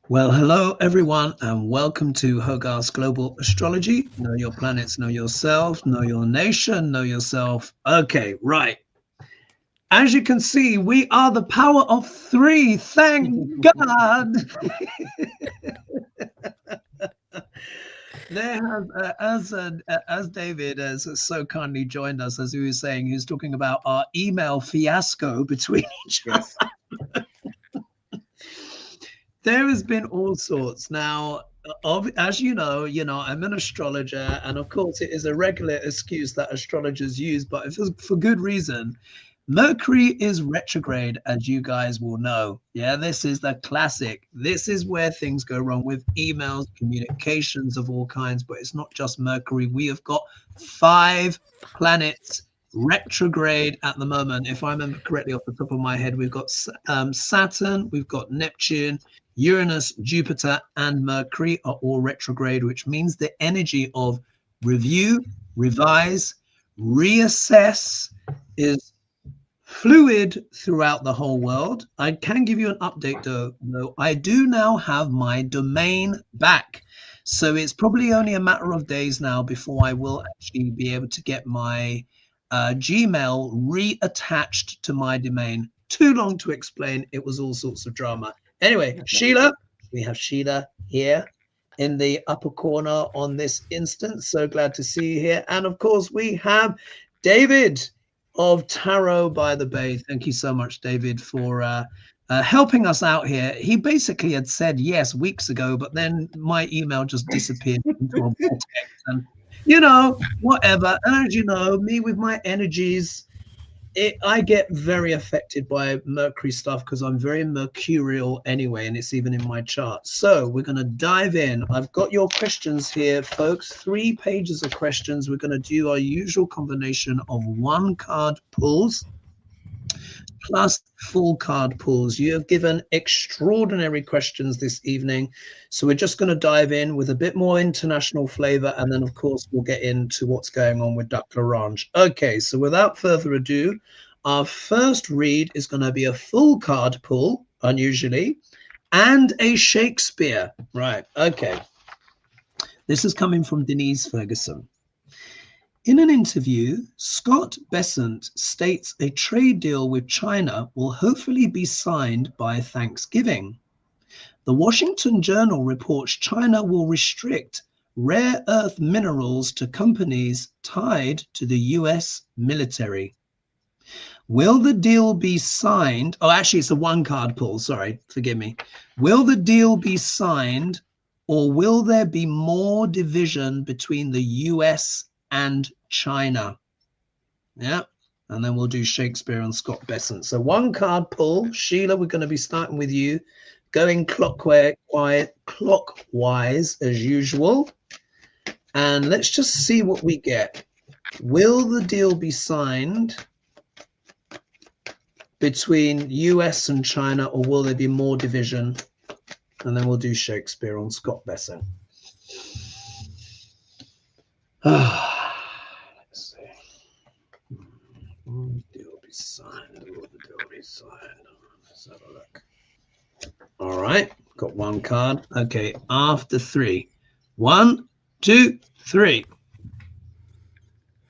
Well, hello everyone, and welcome to Hogarth's Global Astrology. Know your planets, know yourself, know your nation, know yourself. Okay, right. As you can see, we are the power of three. Thank God. There has, as David has so kindly joined us, as he was saying, he's talking about our email fiasco between each other. Yes. There has been all sorts. Now, as you know, I'm an astrologer, and of course, it is a regular excuse that astrologers use, but if it's for good reason. Mercury is retrograde, as you guys will know. Yeah, this is the classic. This is where things go wrong with emails, communications of all kinds, but it's not just Mercury. We have got 5 planets retrograde at the moment. If I remember correctly off the top of my head, we've got Saturn, we've got Neptune, Uranus, Jupiter, and Mercury are all retrograde, which means the energy of review, revise, reassess is fluid throughout the whole world. I can give you an update though. I do now have my domain back. So it's probably only a matter of days now before I will actually be able to get my Gmail reattached to my domain. Too long to explain. It was all sorts of drama. Anyway, Sheila, we have Sheila here in the upper corner on this instance. So glad to see you here. And of course, we have David of Tarot by the Bay. Thank you so much, David, for helping us out here. He basically had said yes weeks ago, but then my email just disappeared into a vortex. And, whatever. And as you know, me with my energies, I get very affected by Mercury stuff because I'm very mercurial anyway, and it's even in my chart. So we're going to dive in. I've got your questions here, folks. 3 pages of questions. We're going to do our usual combination of 1 card pulls plus full card pulls. You have given extraordinary questions this evening. So we're just going to dive in with a bit more international flavor. And then, of course, we'll get into what's going on with Duck Larange. Okay, so without further ado, our first read is going to be a full card pull, unusually, and a Shakespeare. Right, okay. This is coming from Denise Ferguson. In an interview, Scott Bessent states a trade deal with China will hopefully be signed by Thanksgiving. The Washington Journal reports China will restrict rare earth minerals to companies tied to the US military. Will the deal be signed? Oh, actually, it's a 1 card pull. Sorry, forgive me. Will the deal be signed, or will there be more division between the US and China? Yeah. And then we'll do Shakespeare and Scott Bessent. So 1 card pull. Sheila, we're going to be starting with you, going clockwise as usual. And let's just see what we get. Will the deal be signed between US and China, or will there be more division? And then we'll do Shakespeare on Scott Bessent. Let's see. Will the deal be signed? Will the deal be signed? Let's have a look. All right, got 1 card. Okay, after 3. 1, 2, 3.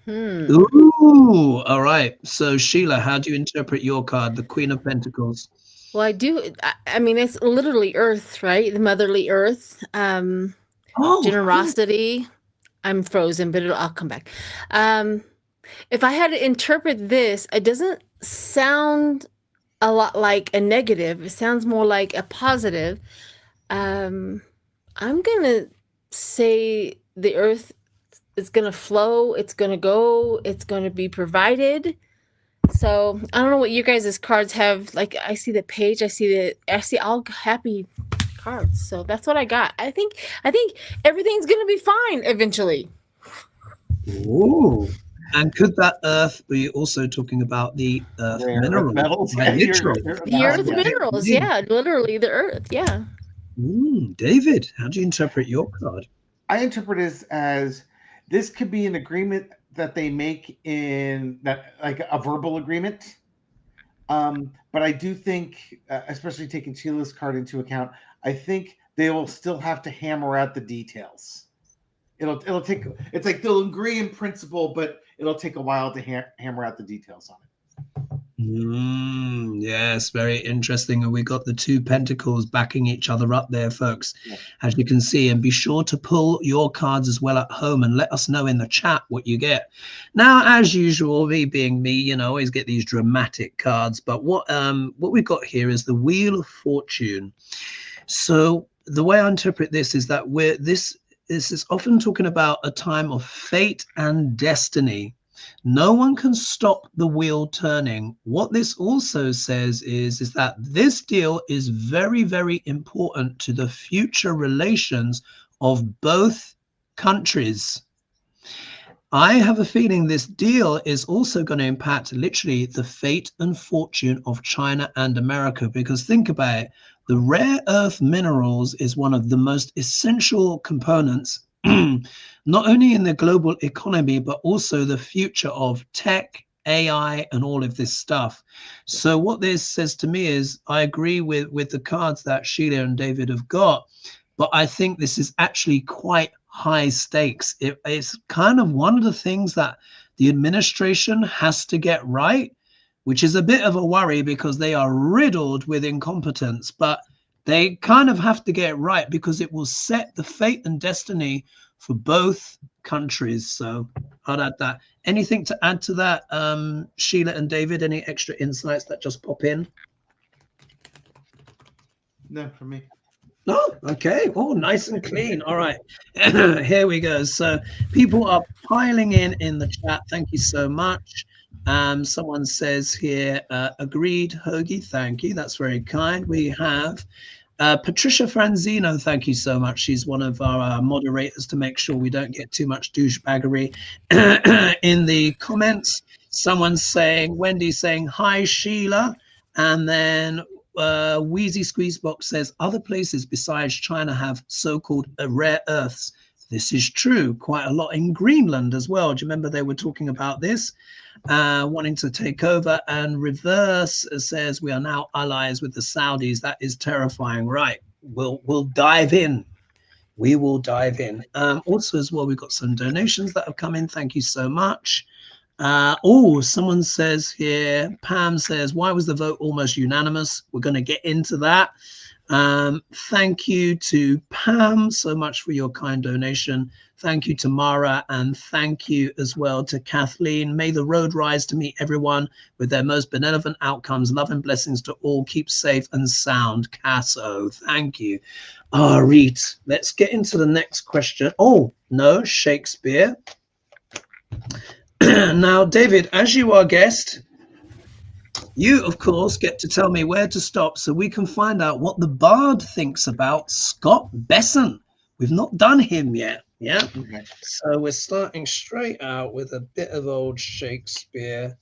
Ooh, all right. So Sheila, how do you interpret your card, the Queen of Pentacles? Well, I do. I mean, it's literally Earth, right? The motherly Earth. Generosity. I'm frozen, but I'll come back. If I had to interpret this, it doesn't sound a lot like a negative. It sounds more like a positive. I'm gonna say the Earth is gonna flow. It's gonna go. It's gonna be provided. So I don't know what you guys' cards have. Like, I see the page, I see all happy cards. So that's what I got. I think everything's gonna be fine eventually. Ooh. And could that Earth be also talking about the Earth minerals? The Earth minerals, yeah, literally the Earth, yeah. David, how do you interpret your card? I interpret it as this could be an agreement that they make in that, like a verbal agreement. But I do think, especially taking Sheila's card into account, I think they will still have to hammer out the details. It'll take, it's like they'll agree in principle, but it'll take a while to hammer out the details on it. Yes, very interesting. And we got the two pentacles backing each other up there, folks, as you can see. And be sure to pull your cards as well at home and let us know in the chat what you get. Now, as usual, me being me, you know, always get these dramatic cards. But what we've got here is the Wheel of Fortune. So the way I interpret this is that this is often talking about a time of fate and destiny. No one can stop the wheel turning. What this also says is that this deal is very, very important to the future relations of both countries. I have a feeling this deal is also going to impact literally the fate and fortune of China and America, because think about it. The rare earth minerals is one of the most essential components not only in the global economy, but also the future of tech, AI, and all of this stuff. So what this says to me is, I agree with the cards that Sheila and David have got, but I think this is actually quite high stakes. It's kind of one of the things that the administration has to get right, which is a bit of a worry because they are riddled with incompetence, but they kind of have to get it right because it will set the fate and destiny for both countries. So I'll add that. Anything to add to that, Sheila and David? Any extra insights that just pop in? No, for me. Oh, okay. Oh, nice and clean. All right. Here we go. So people are piling in the chat. Thank you so much. Someone says here, agreed, Hoagie. Thank you. That's very kind. We have Patricia Franzino. Thank you so much. She's one of our moderators to make sure we don't get too much douchebaggery in the comments. Someone's saying, Wendy's saying, hi, Sheila. And then Wheezy Squeezebox says, other places besides China have so-called rare earths. This is true. Quite a lot in Greenland as well. Do you remember they were talking about this? Wanting to take over. And Reverse says we are now allies with the Saudis. That is terrifying. Right. We'll dive in. We will dive in. Also as well, we've got some donations that have come in. Thank you so much. Oh, someone says here, Pam says, why was the vote almost unanimous? We're going to get into that. Thank you to Pam so much for your kind donation. Thank you to Mara, and thank you as well to Kathleen. May the road rise to meet everyone with their most benevolent outcomes. Love and blessings to all. Keep safe and sound. Casso, thank you. Reet, let's get into the next question. Oh, no, Shakespeare. Now, David, as you are guest, you, of course, get to tell me where to stop so we can find out what the Bard thinks about Scott Bessent. We've not done him yet, yeah? Okay. So we're starting straight out with a bit of old Shakespeare.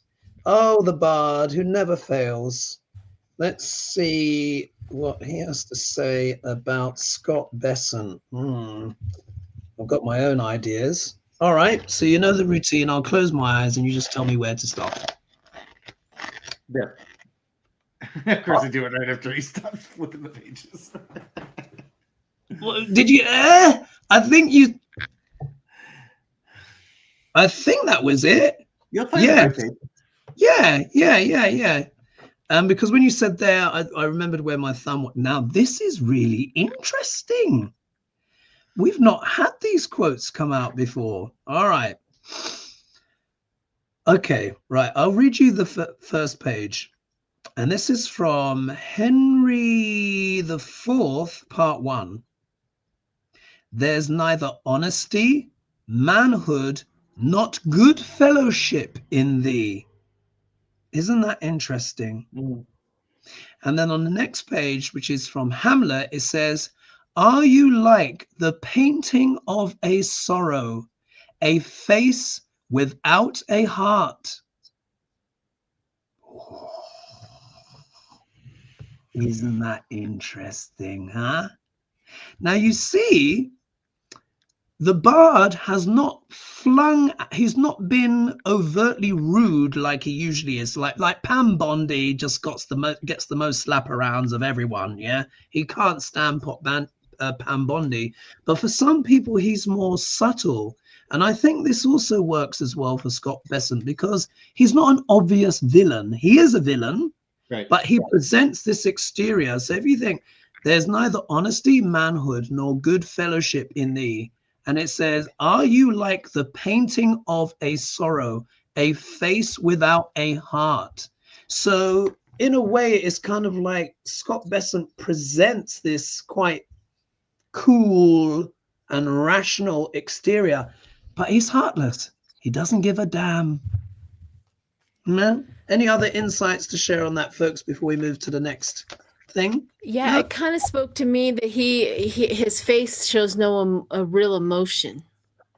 Oh, the Bard who never fails. Let's see what he has to say about Scott Bessent. I've got my own ideas. All right, so you know the routine. I'll close my eyes and you just tell me where to stop. There. Of course, I do it right after he stops flipping the pages. Well, did you? I think that was it. You'll find it. Yeah. Because when you said there, I remembered where my thumb was. Now this is really interesting. We've not had these quotes come out before. All right. Okay, right. I'll read you the first page. And this is from Henry IV, Part 1. There's neither honesty, manhood, not good fellowship in thee. Isn't that interesting? And then on the next page, which is from Hamlet, it says, are you like the painting of a sorrow, a face without a heart? Oh, isn't that interesting, huh? Now you see, the Bard has not he's not been overtly rude like he usually is. Like Pam Bondi just gets the most slap arounds of everyone, yeah? He can't stand Pam Bondi, but for some people he's more subtle. And I think this also works as well for Scott Bessent, because he's not an obvious villain. He is a villain, Right. but he presents this exterior. So if you think there's neither honesty, manhood, nor good fellowship in thee, and it says, are you like the painting of a sorrow, a face without a heart? So in a way, it's kind of like Scott Bessent presents this quite cool and rational exterior, but he's heartless. He doesn't give a damn. No? Any other insights to share on that, folks, before we move to the next thing? Yeah, it kind of spoke to me that his face shows no a real emotion.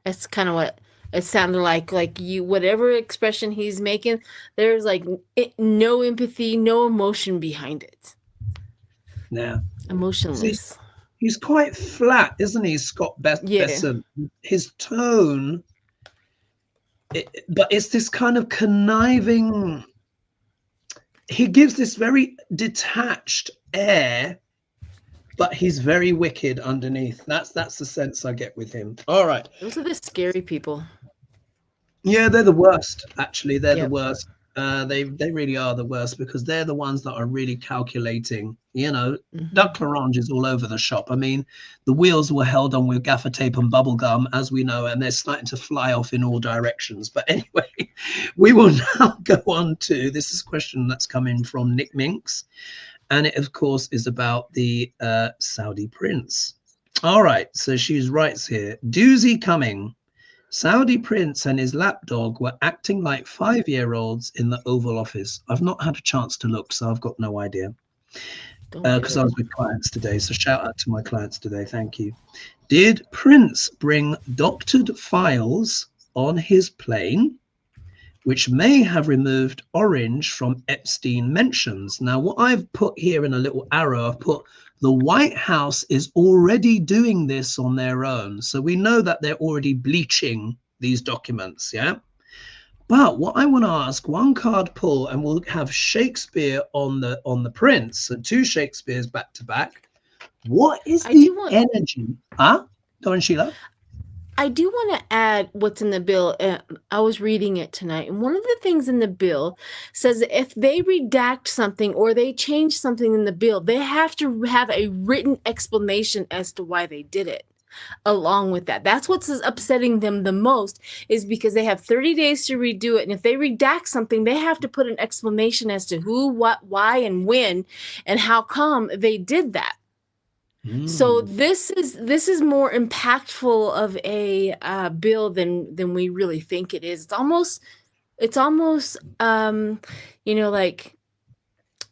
That's kind of what it sounded like. Like whatever expression he's making, there's like no empathy, no emotion behind it. Yeah, Emotionless. He's quite flat, isn't he, Scott Bessent? His tone, but it's this kind of conniving. He gives this very detached air, but he's very wicked underneath. That's the sense I get with him. All right. Those are the scary people. Yeah, they're the worst. Actually, they're the worst. They really are the worst, because they're the ones that are really calculating. You know, Doug Clarange is all over the shop. I mean, the wheels were held on with gaffer tape and bubble gum, as we know, and they're starting to fly off in all directions. But anyway, we will now go on to, this is a question that's coming from Nick Minks, and it, of course, is about the Saudi prince. All right, so she writes here, doozy coming. Saudi prince and his lapdog were acting like 5-year-olds in the Oval Office. I've not had a chance to look, so I've got no idea, because I was with clients today. So shout out to my clients today. Thank you. Did Prince bring doctored files on his plane, which may have removed orange from Epstein mentions? Now, what I've put here in a little arrow, I've put the White House is already doing this on their own. So we know that they're already bleaching these documents, yeah? But what I want to ask, one card pull, and we'll have Shakespeare on the Prince, so 2 Shakespeares back to back. What is the energy? Go on, Sheila. I do want to add what's in the bill. I was reading it tonight, and one of the things in the bill says that if they redact something or they change something in the bill, they have to have a written explanation as to why they did it. Along with that, that's what's upsetting them the most, is because they have 30 days to redo it, and if they redact something, they have to put an explanation as to who, what, why, and when, and how come they did that. So this is more impactful of a bill than we really think it is. It's almost you know, like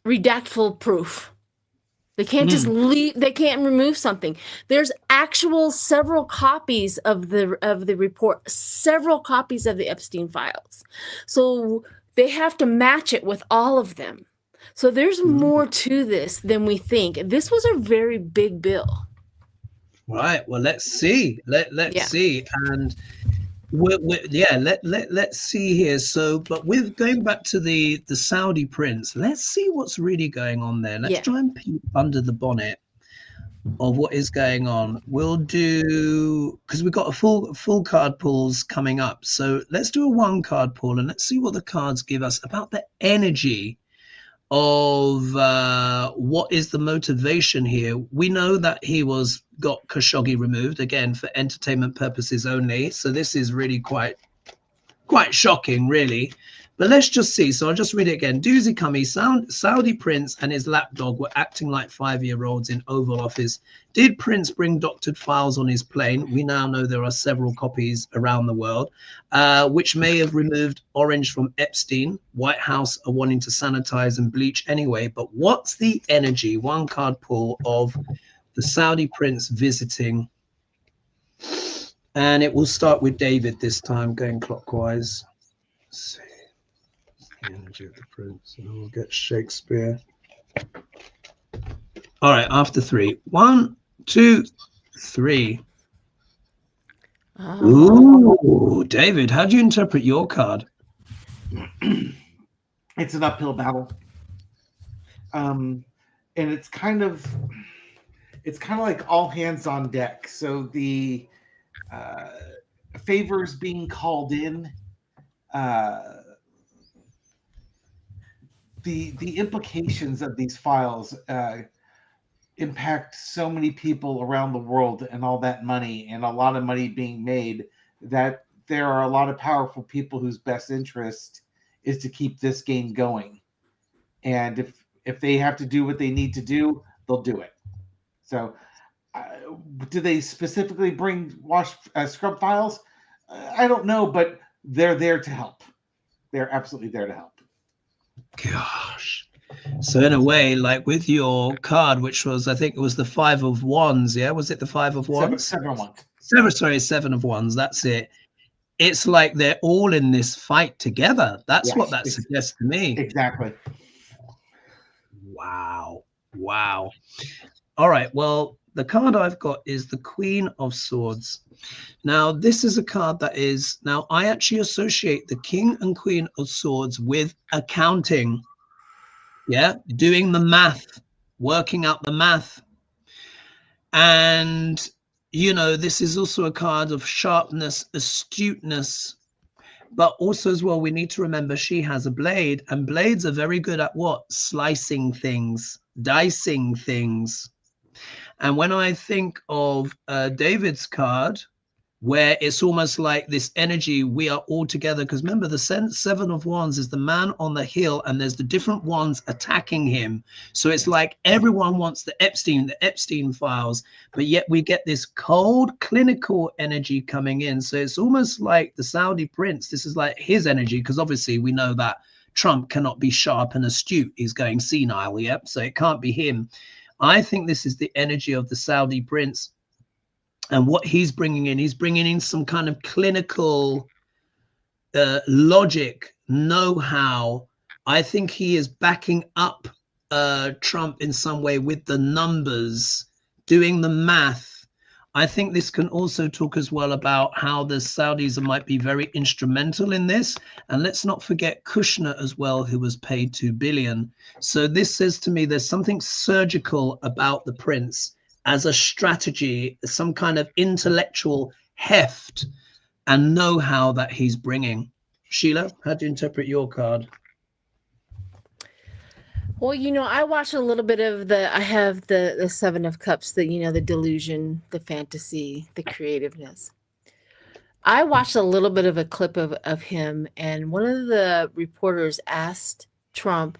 redactful proof. They can't just leave. They can't remove something. There's actual several copies of the report, several copies of the Epstein files. So they have to match it with all of them. So there's more to this than we think. This was a very big bill. Right. Well, let's see. Let's see. And let's see here. So, but with going back to the Saudi prince, let's see what's really going on there. Let's try and peep under the bonnet of what is going on. We'll do, because we've got a full card pulls coming up. So let's do a 1 card pull, and let's see what the cards give us about the energy of what is the motivation here. We know that he got Khashoggi removed, again, for entertainment purposes only. So this is really quite shocking, really. But let's just see. So I'll just read it again. Doozy Cummy, Saudi prince and his lapdog were acting like 5-year-olds in Oval Office. Did Prince bring doctored files on his plane? We now know there are several copies around the world, which may have removed orange from Epstein. White House are wanting to sanitize and bleach anyway. But what's the energy, 1 card pull, of the Saudi prince visiting? And it will start with David this time, going clockwise. Let's see. Energy of the prince, and we'll get Shakespeare. All right, after 3. 1, 2, 3. Ooh, David, how do you interpret your card? It's an uphill battle. And it's kind of, it's kind of like all hands on deck. So the favors being called in, the implications of these files impact so many people around the world, and all that money and a lot of money being made, that there are a lot of powerful people whose best interest is to keep this game going. And if they have to do what they need to do, they'll do it. So do they specifically bring scrub files? I don't know, but they're there to help. They're absolutely there to help. Gosh. So in a way, like with your card, which was, I think it was the 5 of Wands, yeah? Was it the 5 of Wands? 7 of Wands. 7 of Wands, that's it. It's like they're all in this fight together. That's what that suggests to me. Exactly. Wow. Wow. All right, well, the card I've got is the Queen of Swords. Now, this is a card that is, now I actually associate the King and Queen of Swords with accounting. Yeah, doing the math, working out the math. And, you know, this is also a card of sharpness, astuteness, but also as well, we need to remember she has a blade, and blades are very good at what? Slicing things, dicing things. And when I think of David's card, where it's almost like this energy, we are all together, because remember the 7 of Wands is the man on the hill, and there's the different ones attacking him. So it's like everyone wants the Epstein files, but yet we get this cold clinical energy coming in. So it's almost like the Saudi prince, this is like his energy, because obviously we know that Trump cannot be sharp and astute, he's going senile, yep, so it can't be him. I think this is the energy of the Saudi prince. And what he's bringing in some kind of clinical logic, know-how. I think he is backing up Trump in some way with the numbers, doing the math. I think this can also talk as well about how the Saudis might be very instrumental in this. And let's not forget Kushner as well, who was paid $2 billion. So this says to me there's something surgical about the prince as a strategy, some kind of intellectual heft and know-how that he's bringing. Sheila, how do you interpret your card? Well, you know, I watched a little bit of I have the 7 of Cups, the delusion, the fantasy, the creativeness. I watched a little bit of a clip of him, and one of the reporters asked Trump,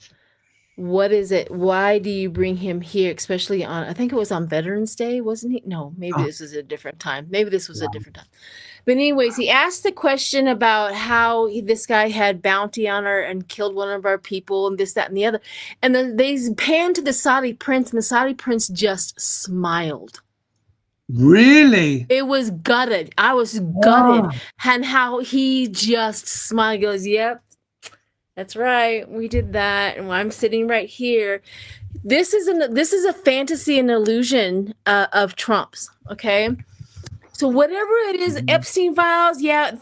what is it? Why do you bring him here, especially on, I think it was on Veterans Day, wasn't he? No, maybe this was a different time. Maybe this was a different time. But anyways, he asked the question about how this guy had bounty on her and killed one of our people and this, that, and the other. And then they panned to the Saudi prince, and the Saudi prince just smiled. Really? It was gutted. I was gutted. And how he just smiled. He goes, yep. That's right. We did that. And I'm sitting right here. This is a fantasy and illusion of Trump's. Okay. So whatever it is, Epstein files, I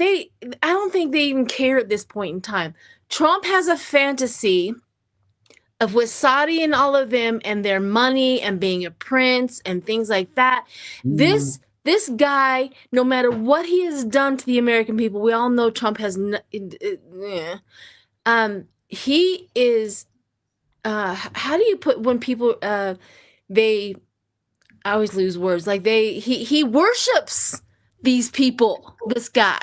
don't think they even care at this point in time. Trump has a fantasy of with Saudi and all of them and their money and being a prince and things like that. This guy, no matter what he has done to the American people, we all know Trump has he is how do you put when people I always lose words, like he worships these people, this guy.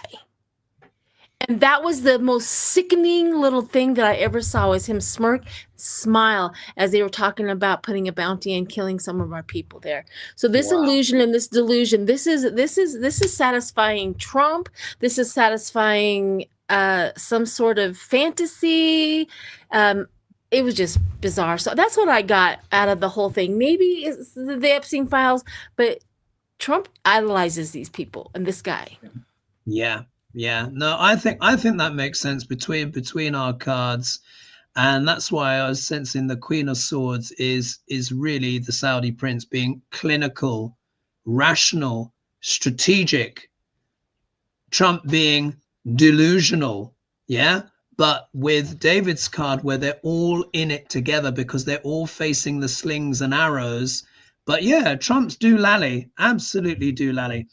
And that was the most sickening little thing that I ever saw, was him smile as they were talking about putting a bounty and killing some of our people there. So this illusion and this delusion, this is satisfying Trump. This is satisfying some sort of fantasy. It was just bizarre. So that's what I got out of the whole thing. Maybe it's the Epstein files, but Trump idolizes these people and this guy. Yeah. No, I think that makes sense between our cards. And that's why I was sensing the Queen of Swords is really the Saudi prince being clinical, rational, strategic. Trump being delusional, but with David's card where they're all in it together because they're all facing the slings and arrows, But yeah, Trump's doolally, absolutely doolally.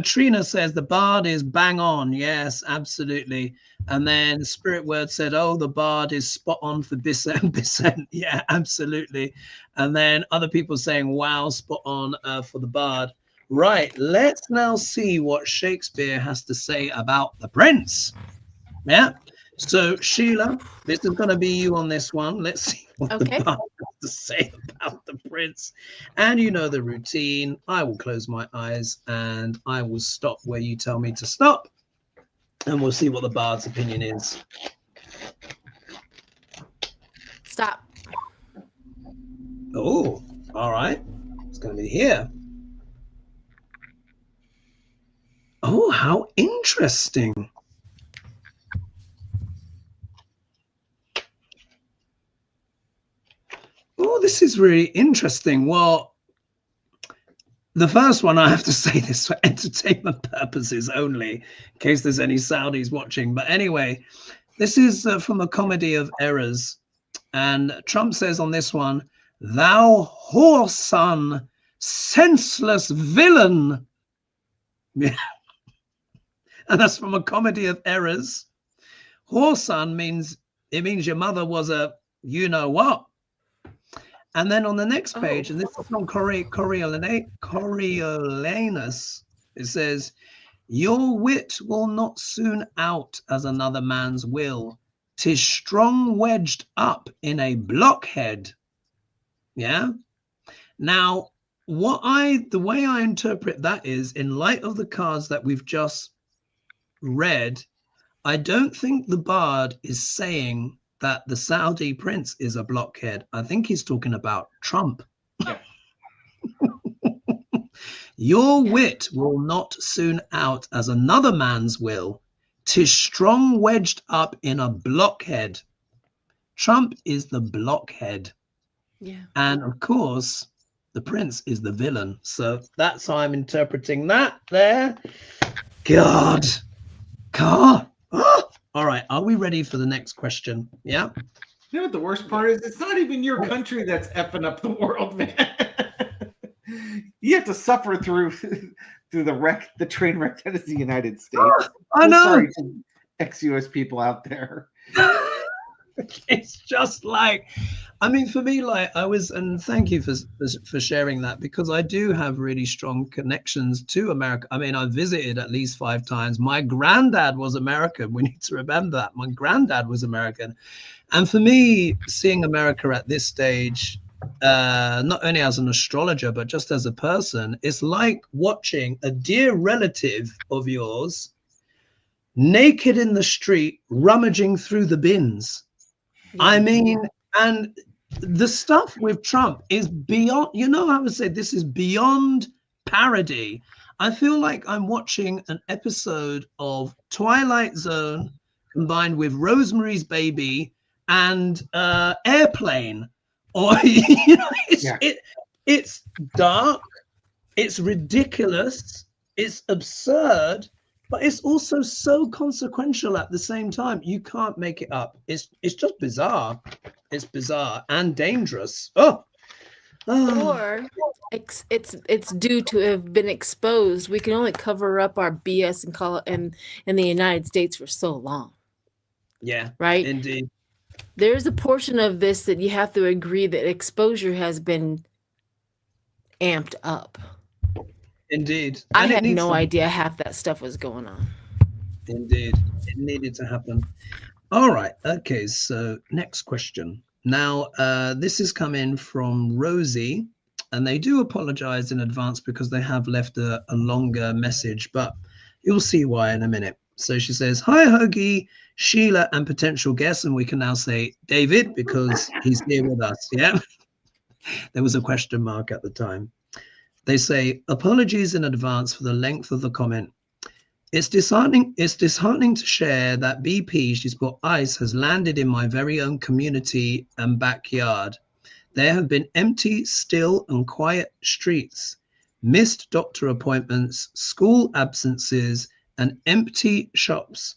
Trina says the bard is bang on. Yes, absolutely. And then Spirit Word said, oh, the bard is spot on for Bessent. Bessent. Yeah, absolutely. And then other people saying, wow, spot on for the bard. Right, let's now see what Shakespeare has to say about the prince. Yeah. So Sheila, this is going to be you on this one. Let's see what the bard has to say about the prince. And you know the routine. I will close my eyes and I will stop where you tell me to stop. And we'll see what the bard's opinion is. Stop. Oh, all right. It's going to be here. Oh, how interesting. Oh, this is really interesting. Well, the first one, I have to say this for entertainment purposes only, in case there's any Saudis watching. But anyway, this is from a comedy of errors. And Trump says on this one, thou whoreson, senseless villain. Yeah. And that's from a comedy of errors. Whoreson means, it means your mother was a you know what. And then on the next page, and this is from Coriolanus, it says, your wit will not soon out as another man's will. 'Tis strong wedged up in a blockhead. Yeah. Now, the way I interpret that is, in light of the cards that we've just read, I don't think the bard is saying that the Saudi prince is a blockhead. I think he's talking about Trump. Yeah. Your wit will not soon out as another man's will. 'Tis strong wedged up in a blockhead. Trump is the blockhead. Yeah. And of course, the prince is the villain. So that's how I'm interpreting that there. God. Oh. All right, are we ready for the next question? Yeah. You know what the worst part is? It's not even your country that's effing up the world, man. You have to suffer through the train wreck that is the United States. I know. Sorry to ex-US people out there. It's just like, I mean, for me, like I was, and thank you for sharing that, because I do have really strong connections to America. I mean, I visited at least 5 times. My granddad was American. We need to remember that. My granddad was American. And for me, seeing America at this stage, not only as an astrologer, but just as a person, it's like watching a dear relative of yours naked in the street, rummaging through the bins. I mean, and the stuff with Trump is beyond, you know, I would say this is beyond parody. I feel like I'm watching an episode of Twilight Zone combined with Rosemary's Baby and Airplane. Or, you know, it's dark, it's ridiculous, it's absurd, but it's also so consequential at the same time. You can't make it up. It's just bizarre. It's bizarre and dangerous. Or it's due to have been exposed. We can only cover up our BS in the United States for so long. Yeah, right. Indeed. There's a portion of this that you have to agree that exposure has been amped up. Indeed. I had no idea half that stuff was going on. Indeed. It needed to happen. All right. Okay. So next question. Now, this is coming from Rosie, and they do apologize in advance because they have left a longer message, but you'll see why in a minute. So she says, hi, Hoagie, Sheila, and potential guests. And we can now say David because he's here with us. Yeah. There was a question mark at the time. They say, apologies in advance for the length of the comment. It's disheartening to share that BP, she's put, ice has landed in my very own community and backyard. There have been empty, still and quiet streets, missed doctor appointments, school absences, and empty shops.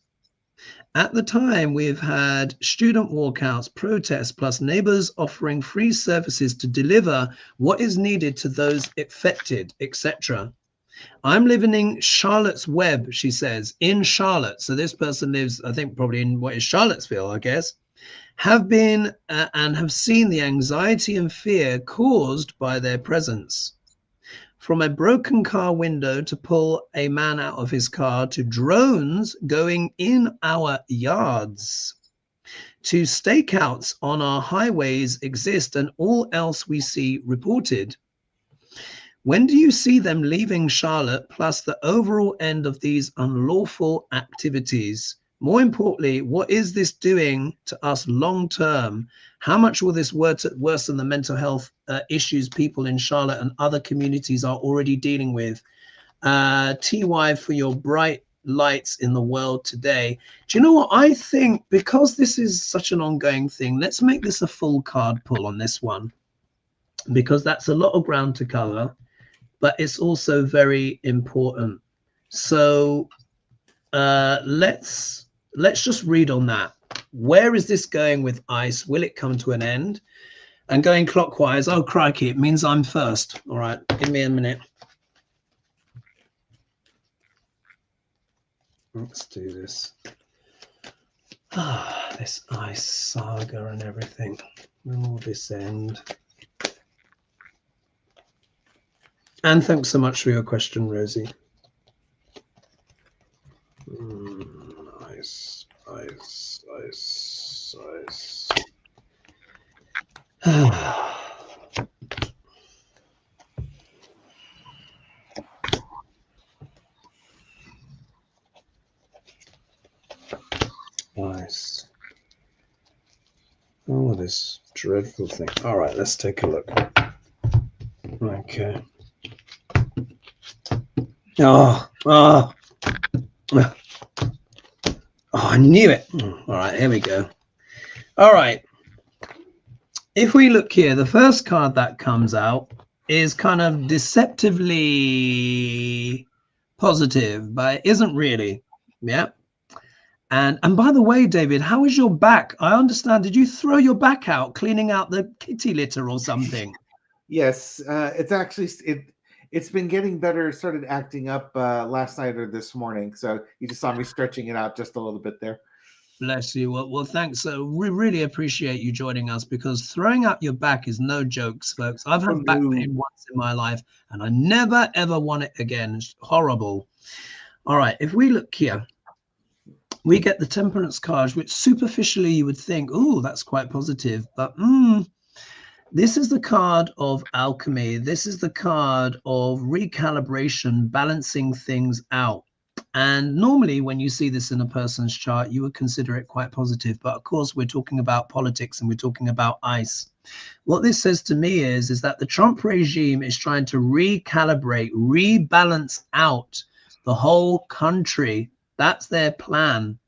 At the time, we've had student walkouts, protests, plus neighbors offering free services to deliver what is needed to those affected, etc. I'm living in Charlotte's Web, she says, in Charlotte. So this person lives, I think, probably in what is Charlottesville, I guess. Have been and have seen the anxiety and fear caused by their presence. From a broken car window to pull a man out of his car, to drones going in our yards, to stakeouts on our highways exist and all else we see reported. When do you see them leaving Charlotte, plus the overall end of these unlawful activities? More importantly, what is this doing to us long term? How much will this worsen the mental health issues people in Charlotte and other communities are already dealing with? TY for your bright lights in the world today. Do you know what I think? Because this is such an ongoing thing, let's make this a full card pull on this one, because that's a lot of ground to cover, but it's also very important. So let's just read on that. Where is this going with ice? Will it come to an end? And going clockwise, oh crikey, it means I'm first. All right, give me a minute. Let's do this. This ice saga and everything. When will this end? And thanks so much for your question, Rosie. Ice. Nice. Oh, this dreadful thing. All right, let's take a look. Okay. Oh, I knew it. All right, here we go. All right. If we look here, the first card that comes out is kind of deceptively positive, but it isn't really. Yeah. And by the way, David, how is your back? I understand. Did you throw your back out cleaning out the kitty litter or something? Yes, it's actually it's been getting better. It started acting up last night or this morning. So you just saw me stretching it out just a little bit there. Bless you. Well, thanks. We really appreciate you joining us, because throwing out your back is no jokes, folks. I've had back pain once in my life, and I never, ever want it again. It's horrible. All right. If we look here, we get the Temperance card, which superficially you would think, oh, that's quite positive. But this is the card of alchemy. This is the card of recalibration, balancing things out. And normally when you see this in a person's chart, you would consider it quite positive. But of course, we're talking about politics and we're talking about ice. What this says to me is that the Trump regime is trying to recalibrate, rebalance out the whole country. That's their plan.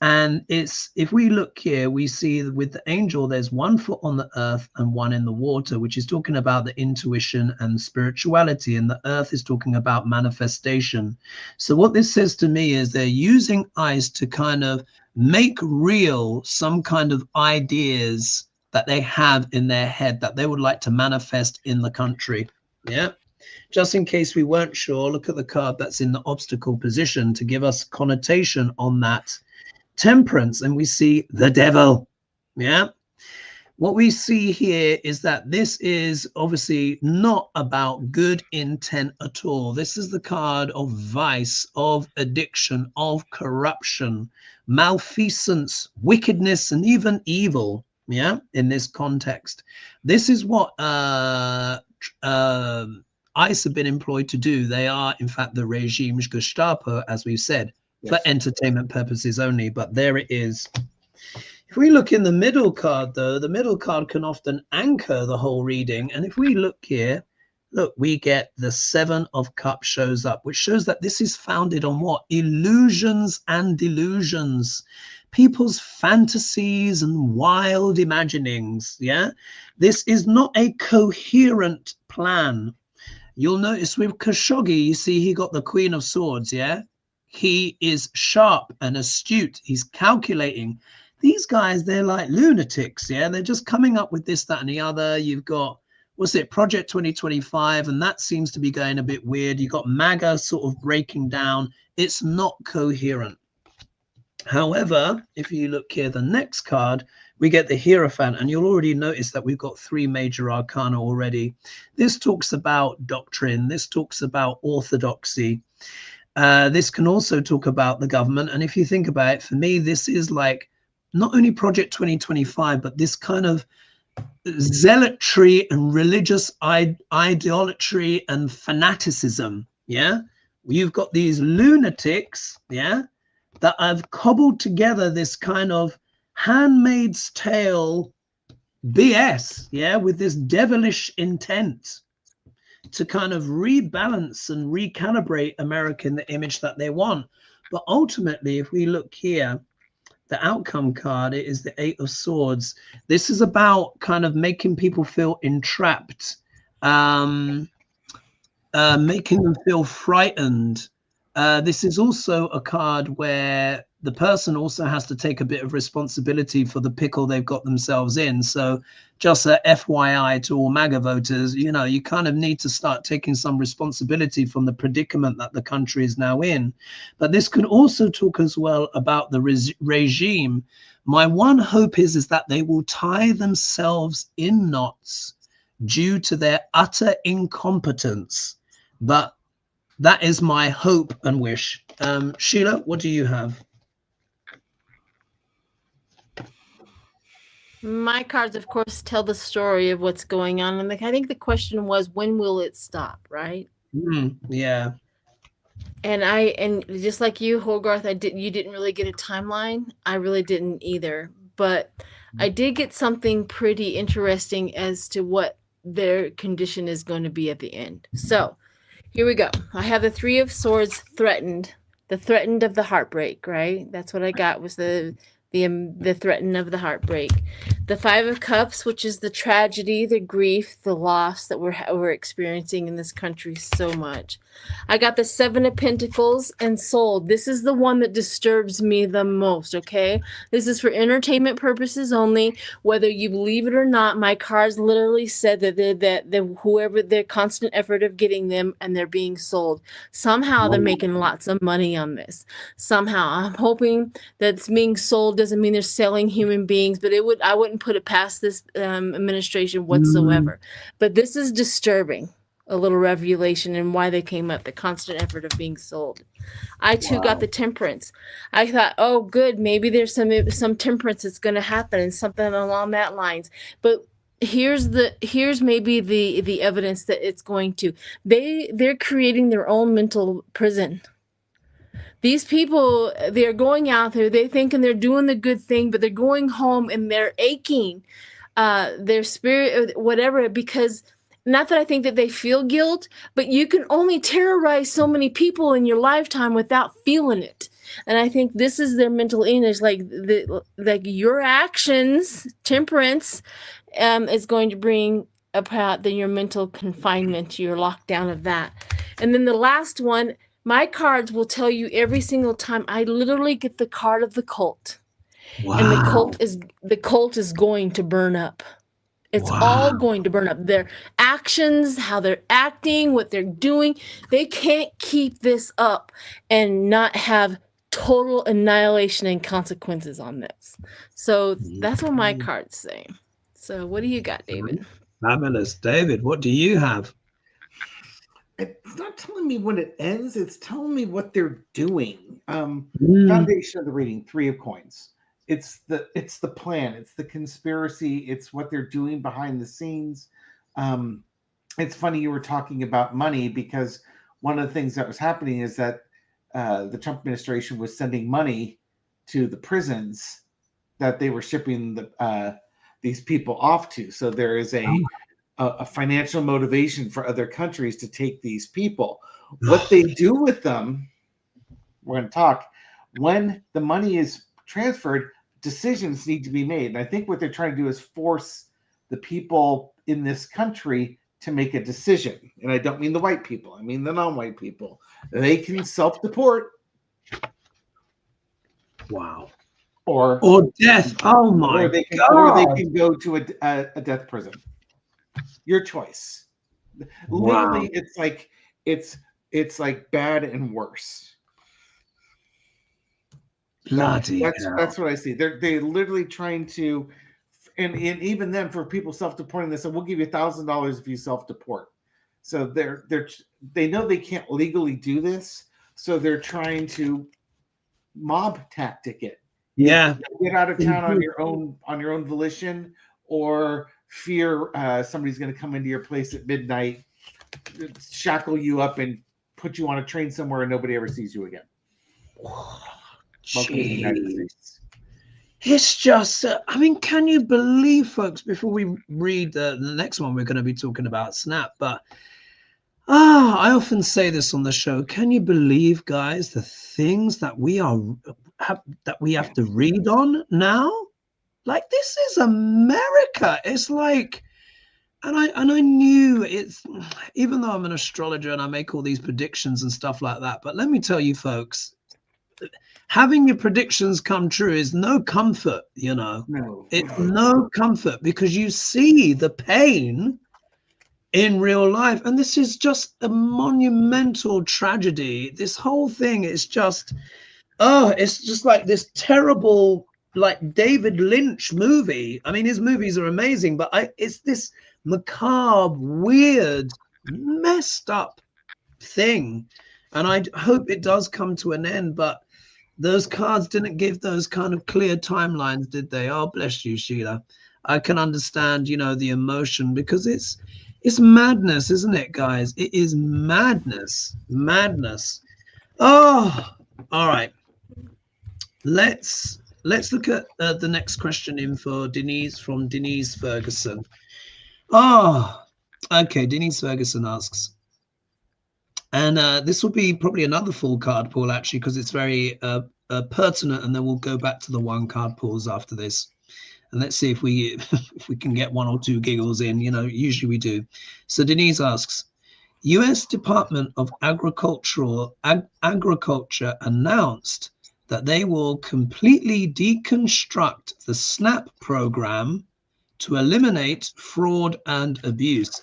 And it's, if we look here, we see with the angel, there's 1 foot on the earth and 1 in the water, which is talking about the intuition and spirituality. And the earth is talking about manifestation. So what this says to me is they're using ice to kind of make real some kind of ideas that they have in their head that they would like to manifest in the country. Yeah. Just in case we weren't sure, look at the card that's in the obstacle position to give us connotation on that. Temperance, and we see the devil. Yeah. What we see here is that this is obviously not about good intent at all. This is the card of vice, of addiction, of corruption, malfeasance, wickedness, and even evil. Yeah. In this context, this is what ICE have been employed to do. They are, in fact, the regime's Gestapo, as we've said. Yes. For entertainment purposes only, but there it is. If we look in the middle card, though, the middle card can often anchor the whole reading. And if we look here, look, we get the 7 of Cups shows up, which shows that this is founded on what? Illusions and delusions. People's fantasies and wild imaginings. Yeah, this is not a coherent plan. You'll notice with Khashoggi, you see he got the Queen of Swords. Yeah. He is sharp and astute. He's calculating. These guys, they're like lunatics. Yeah, they're just coming up with this, that, and the other. You've got, what's it, Project 2025, and that seems to be going a bit weird. You've got MAGA sort of breaking down. It's not coherent. However, if you look here, the next card, we get the Hierophant, and you'll already notice that we've got 3 major arcana already. This talks about doctrine. This talks about orthodoxy. This can also talk about the government. And if you think about it, for me, this is like not only Project 2025, but this kind of zealotry and religious idolatry and fanaticism. Yeah, you've got these lunatics, yeah, that have cobbled together this kind of Handmaid's Tale BS, yeah, with this devilish intent to kind of rebalance and recalibrate America in the image that they want. But ultimately, if we look here, the outcome card, it is the 8 of Swords. This is about kind of making people feel entrapped, making them feel frightened. This is also a card where the person also has to take a bit of responsibility for the pickle they've got themselves in. So just a FYI to all MAGA voters, you know, you kind of need to start taking some responsibility from the predicament that the country is now in. But this can also talk as well about the regime. My one hope is that they will tie themselves in knots due to their utter incompetence. But that is my hope and wish. Sheila, what do you have? My cards, of course, tell the story of what's going on. And I think the question was, when will it stop, right? Yeah. And just like you, Hogarth, you didn't really get a timeline. I really didn't either. But I did get something pretty interesting as to what their condition is going to be at the end. So here we go. I have the 3 of Swords, threatened. The threatened of the heartbreak, right? That's what I got, was the threatened of the heartbreak. The 5 of Cups, which is the tragedy, the grief, the loss that we're experiencing in this country so much. I got the 7 of Pentacles and Soul. This is the one that disturbs me the most, okay? This is for entertainment purposes only. Whether you believe it or not, my cards literally said that whoever, their constant effort of getting them, and they're being sold. Somehow they're making lots of money on this. Somehow. I'm hoping that it's being sold doesn't mean they're selling human beings, but I wouldn't put it past this administration whatsoever. But this is disturbing. A little revelation and why they came up, the constant effort of being sold. I too got the Temperance. I thought, oh good, maybe there's some temperance that's going to happen and something along that lines. But here's maybe the evidence that it's going to. They're creating their own mental prison. These people, they're going out there, they thinking they're doing the good thing, but they're going home and they're aching, their spirit, whatever, because not that I think that they feel guilt, but you can only terrorize so many people in your lifetime without feeling it. And I think this is their mental image, like your actions, temperance, is going to bring about your mental confinement, your lockdown of that. And then the last one, my cards will tell you every single time. I literally get the card of the cult. Wow. And the cult is going to burn up. It's all going to burn up. Their actions, how they're acting, what they're doing. They can't keep this up and not have total annihilation and consequences on this. So that's what my cards say. So what do you got, David? Fabulous. David, what do you have? It's not telling me when it ends. It's telling me what they're doing. Foundation of the reading, 3 of Coins. It's the plan. It's the conspiracy. It's what they're doing behind the scenes. It's funny you were talking about money, because one of the things that was happening is that the Trump administration was sending money to the prisons that they were shipping these people off to. So there is a financial motivation for other countries to take these people. What they do with them, we're going to talk. When the money is transferred, decisions need to be made. And I think what they're trying to do is force the people in this country to make a decision. And I don't mean the white people. I mean the non-white people. They can self-deport. Wow. Or death. Oh my or they can, God. or they can go to a death prison. Your choice. Wow. Literally, it's like bad and worse. Bloody That's what I see. They're literally trying to, and even then, for people self-deporting, they said we'll give you $1,000 if you self-deport. So they know they can't legally do this, so they're trying to mob tactic it. Yeah. Get out of town on your own volition, or fear somebody's going to come into your place at midnight, shackle you up, and put you on a train somewhere, and nobody ever sees you again. Welcome to the United States. It's just, I mean, can you believe, folks, before we read the next one, we're going to be talking about Snap, but I often say this on the show. Can you believe, guys, the things that we have to read on now? Like, this is America. It's like, and I knew it's, even though I'm an astrologer and I make all these predictions and stuff like that, but let me tell you, folks, having your predictions come true is no comfort, you know. No. It's no comfort, because you see the pain in real life, and this is just a monumental tragedy. This whole thing is just, it's just like this terrible, like David Lynch movie. I mean, his movies are amazing, but it's this macabre, weird, messed up thing, and I hope it does come to an end. But those cards didn't give those kind of clear timelines, did they? Oh, bless you, Sheila. I can understand, you know, the emotion, because it's madness, isn't it, guys? It is madness. Oh, all right. Let's look at the next question in for Denise, from Denise Ferguson. Oh, okay. Denise Ferguson asks, and this will be probably another full card pull, actually, because it's very pertinent, and then we'll go back to the one card pulls after this. And let's see if we can get one or two giggles in. You know, usually we do. So Denise asks, U.S. Department of Agriculture announced that they will completely deconstruct the SNAP program to eliminate fraud and abuse.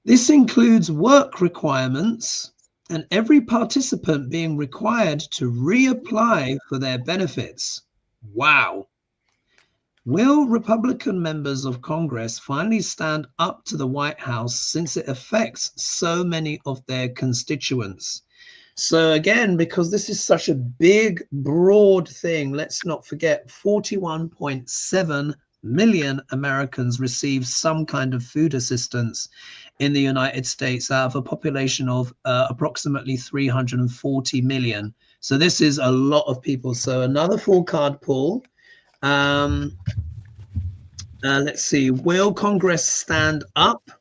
This includes work requirements and every participant being required to reapply for their benefits. Wow. Will Republican members of Congress finally stand up to the White House, since it affects so many of their constituents? So again, because this is such a big, broad thing, let's not forget 41.7 million Americans receive some kind of food assistance in the United States out of a population of approximately 340 million. So this is a lot of people. So another full card pull. Let's see. Will Congress stand up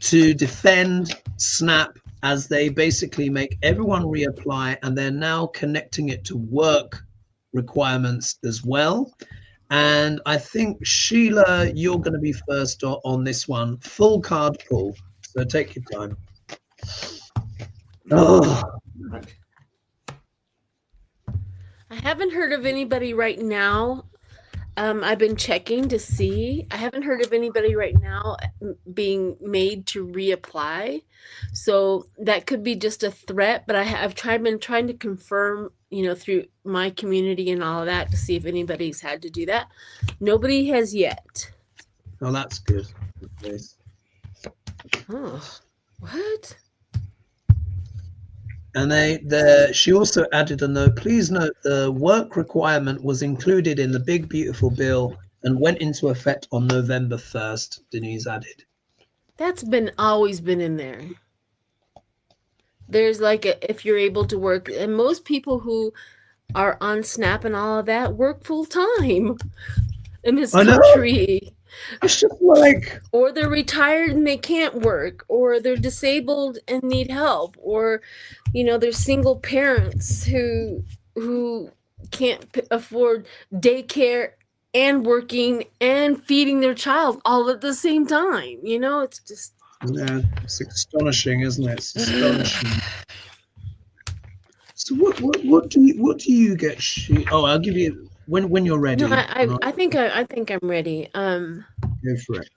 to defend SNAP, as they basically make everyone reapply, and they're now connecting it to work requirements as well? And I think, Sheila, you're going to be first on this one. Full card pull. So take your time. Oh. I haven't heard of anybody right now. I've been checking to see. I haven't heard of anybody right now being made to reapply. So that could be just a threat, but I've been trying to confirm, you know, through my community and all of that, to see if anybody's had to do that. Nobody has yet. Oh, that's good. Nice. Oh, what? And she also added a note. Please note the work requirement was included in the big beautiful bill and went into effect on November 1st, Denise added. That's always been in there. There's like if you're able to work, and most people who are on SNAP and all of that work full time in this country. It's just like, or they're retired and they can't work, or they're disabled and need help, or, you know, they're single parents who can't afford daycare and working and feeding their child all at the same time. You know, it's just, yeah, it's astonishing, isn't it? It's astonishing. So what do you get? Oh, I'll give you when you're ready. No, I think I'm ready. Go for it.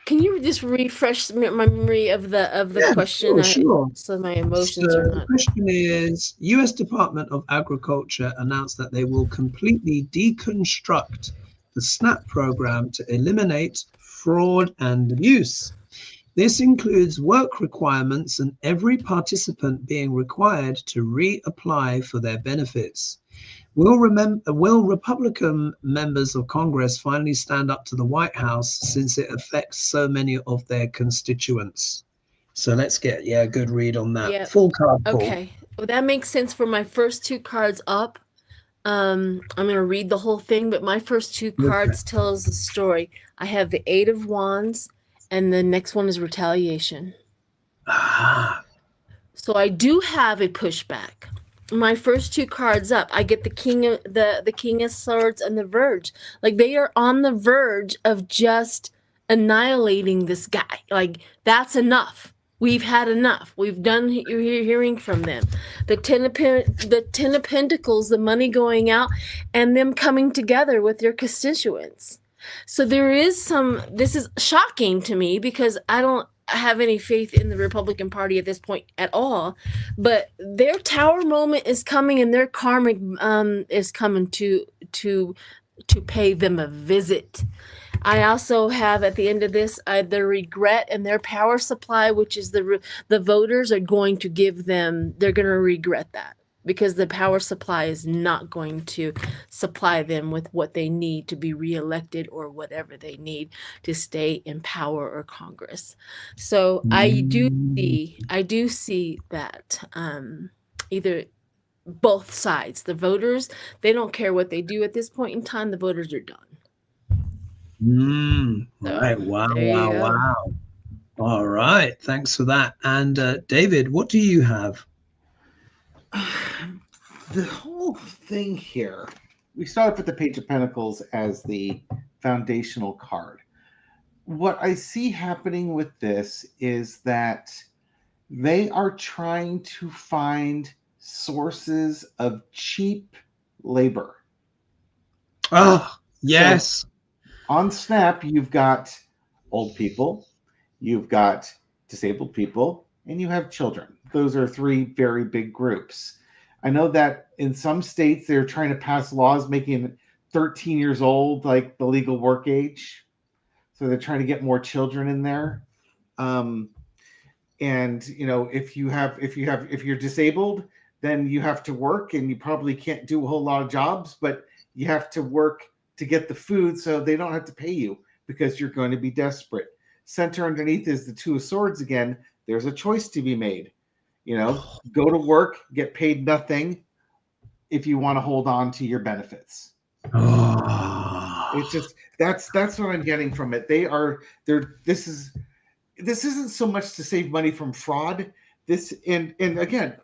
Can you just refresh my memory of the question? Sure. So my emotions So are the not. question is, U.S. Department of Agriculture announced that they will completely deconstruct the SNAP program to eliminate fraud and abuse. This includes work requirements and every participant being required to reapply for their benefits. Will Republican members of Congress finally stand up to the White House since it affects so many of their constituents? So let's get a good read on that. Yeah. Full card pull. Okay. Well, that makes sense for my first two cards up. I'm going to read the whole thing, but my first two cards tells the story. I have the Eight of Wands, and the next one is retaliation. So I do have a pushback. My first two cards up, I get the King of Swords and the Verge. Like, they are on the verge of just annihilating this guy. Like, that's enough. We've had enough. We've done hearing from them. The Ten of Pentacles, the money going out, and them coming together with their constituents. So there is this is shocking to me because I don't have any faith in the Republican Party at this point at all, but their tower moment is coming, and their karmic is coming to pay them a visit. I also have at the end of this the regret, and their power supply, which is the voters are going to give them. They're going to regret that, because the power supply is not going to supply them with what they need to be reelected or whatever they need to stay in power or Congress. So I do see that either both sides, the voters, they don't care what they do at this point in time. The voters are done. Right. Wow. All right. Thanks for that. And David, what do you have? The whole thing here, we start off with the Page of Pentacles as the foundational card. What I see happening with this is that they are trying to find sources of cheap labor. Oh, yes. So on Snap, you've got old people, you've got disabled people, and you have children. Those are three very big groups. I know that in some states they're trying to pass laws making 13 years old like the legal work age. So they're trying to get more children in there. And if you're disabled, then you have to work, and you probably can't do a whole lot of jobs, but you have to work to get the food so they don't have to pay you because you're going to be desperate. Center underneath is the Two of Swords again. There's a choice to be made. Go to work, get paid nothing if you want to hold on to your benefits. It's just that's what I'm getting from it. This isn't so much to save money from fraud. And again,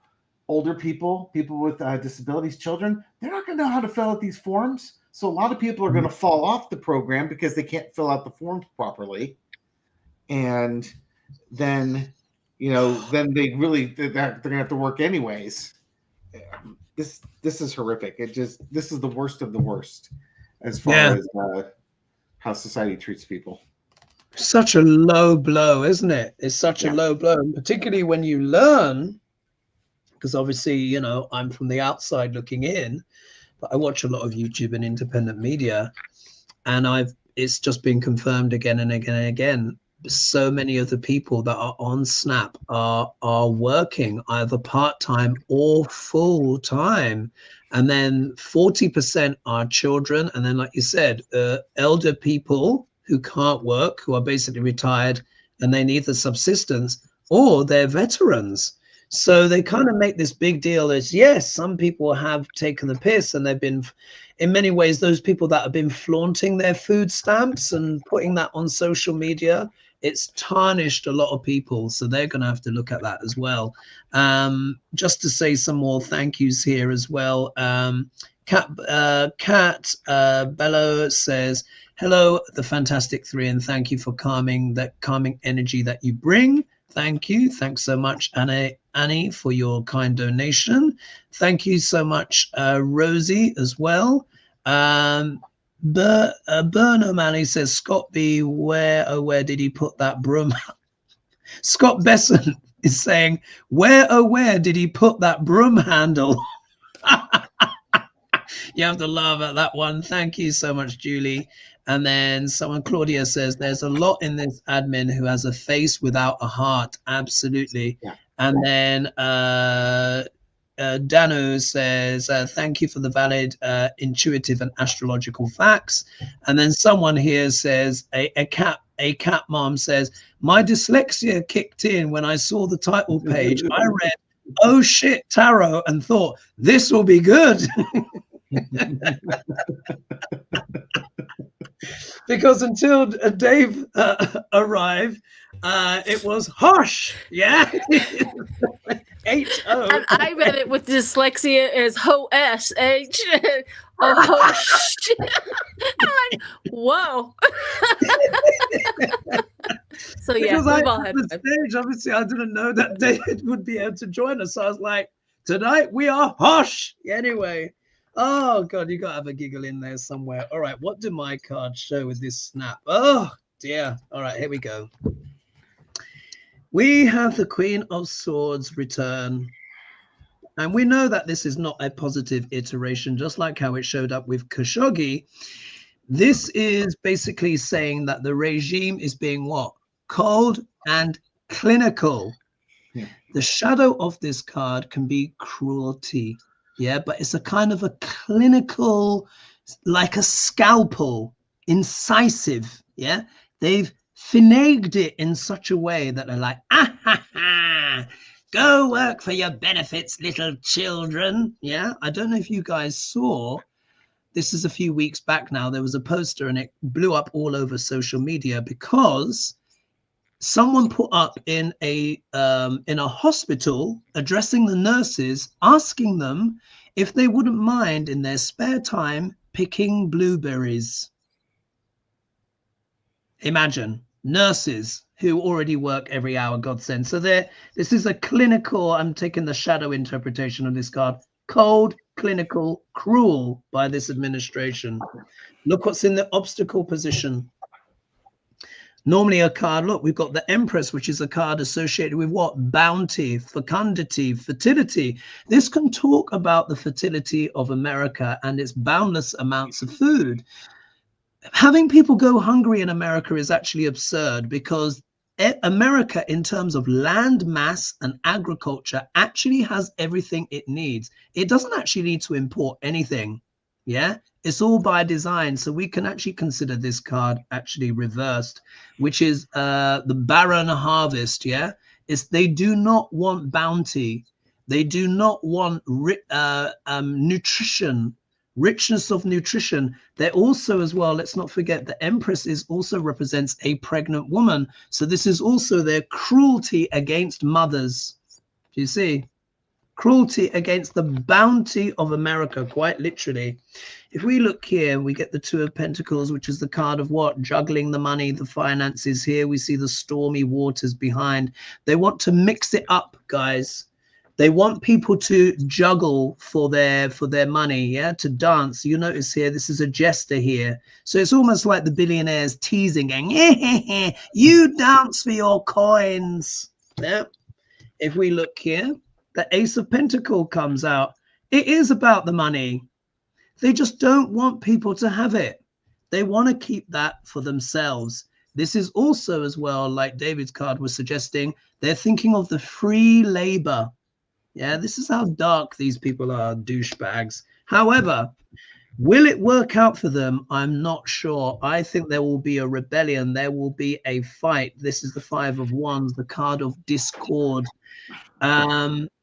older people with disabilities, children, they're not going to know how to fill out these forms. So a lot of people are going to fall off the program because they can't fill out the forms properly. And then they're going to have to work anyways. This is horrific. This is the worst of the worst as far as how society treats people. Such a low blow, isn't it? It's such a low blow, and particularly when you learn, because obviously, I'm from the outside looking in, but I watch a lot of YouTube and independent media, and it's just been confirmed again and again and again. So many of the people that are on Snap are working either part-time or full-time, and then 40% are children, and then, like you said, elder people who can't work, who are basically retired, and they need the subsistence, or they're veterans. So they kind of make this big deal as, yes, some people have taken the piss, and they've been, in many ways, those people that have been flaunting their food stamps and putting that on social media, it's tarnished a lot of people. So they're going to have to look at that as well. Just to say some more thank yous here as well. Kat Bello says, hello, the Fantastic Three, and thank you for calming energy that you bring. Thank you. Thanks so much, Annie, for your kind donation. Thank you so much, Rosie, as well. Burn O'Malley says, Scott B, where did he put that broom? Scott Bessent is saying, where did he put that broom handle? You have to laugh at that one. Thank you so much, Julie. And then someone, Claudia, says, there's a lot in this admin who has a face without a heart. Absolutely. Yeah. And then Dano says, thank you for the valid, intuitive and astrological facts. And then someone here says, a cat mom says, my dyslexia kicked in when I saw the title page. I read, oh shit, tarot, and thought, this will be good. Because until Dave arrived, it was HoDaSh, yeah. H-O. And I read it with dyslexia as HoDaSh. Oh, shit. I'm like, whoa. So yeah, because we've all had the fun. stage, obviously, I didn't know that David would be able to join us. So I was like, tonight we are HoDaSh. Anyway, oh God, you gotta have a giggle in there somewhere. All right, what do my cards show with this snap? Oh dear. All right, here we go. We have the Queen of Swords return. And we know that this is not a positive iteration, just like how it showed up with Khashoggi. This is basically saying that the regime is being what? Cold and clinical. Yeah. The shadow of this card can be cruelty. Yeah, but it's a kind of a clinical, like a scalpel, incisive. Yeah, they've finagled it in such a way that they're like, ah, ha, ha. Go work for your benefits, little children. Yeah, I don't know if you guys saw, this is a few weeks back now, there was a poster and it blew up all over social media because someone put up in a hospital addressing the nurses, asking them if they wouldn't mind in their spare time picking blueberries. Imagine nurses who already work every hour, God send. So this is a clinical, I'm taking the shadow interpretation of this card, cold, clinical, cruel by this administration. Look what's in the obstacle position. Normally a card, look, we've got the Empress, which is a card associated with what? Bounty, fecundity, fertility. This can talk about the fertility of America and its boundless amounts of food. Having people go hungry in America is actually absurd because America, in terms of land mass and agriculture, actually has everything it needs. It doesn't actually need to import anything. Yeah, it's all by design. So we can actually consider this card actually reversed, which is the barren harvest. Yeah, it's they do not want bounty. They do not want nutrition. Richness of nutrition. They're also, as well, let's not forget, the Empress is also represents a pregnant woman. So this is also their cruelty against mothers. Do you see? Cruelty against the bounty of America, quite literally. If we look here, we get the Two of Pentacles, which is the card of what? Juggling the money, the finances. Here we see the stormy waters behind. They want to mix it up, guys. They want people to juggle for their money, yeah, to dance. You notice here, this is a jester here. So it's almost like the billionaires teasing, going, you dance for your coins. Yeah. If we look here, the Ace of Pentacles comes out. It is about the money. They just don't want people to have it. They want to keep that for themselves. This is also, as well, like David's card was suggesting, they're thinking of the free labor. Yeah, this is how dark these people are, douchebags. However, will it work out for them? I'm not sure. I think there will be a rebellion. There will be a fight. This is the Five of Wands, the card of discord.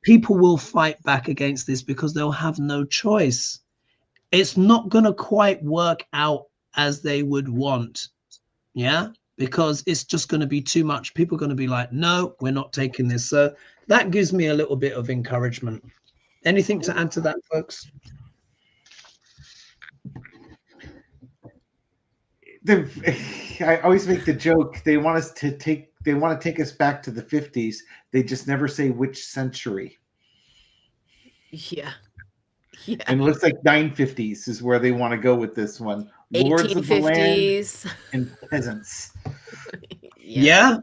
People will fight back against this because they'll have no choice. It's not going to quite work out as they would want. Yeah, because it's just going to be too much. People are going to be like, no, we're not taking this. So that gives me a little bit of encouragement. Anything to add to that, folks? I always make the joke, they want us to take they want to take us back to the 50s. They just never say which century. Yeah. Yeah. And it looks like 950s is where they want to go with this one. Lords of the land and peasants. Yeah.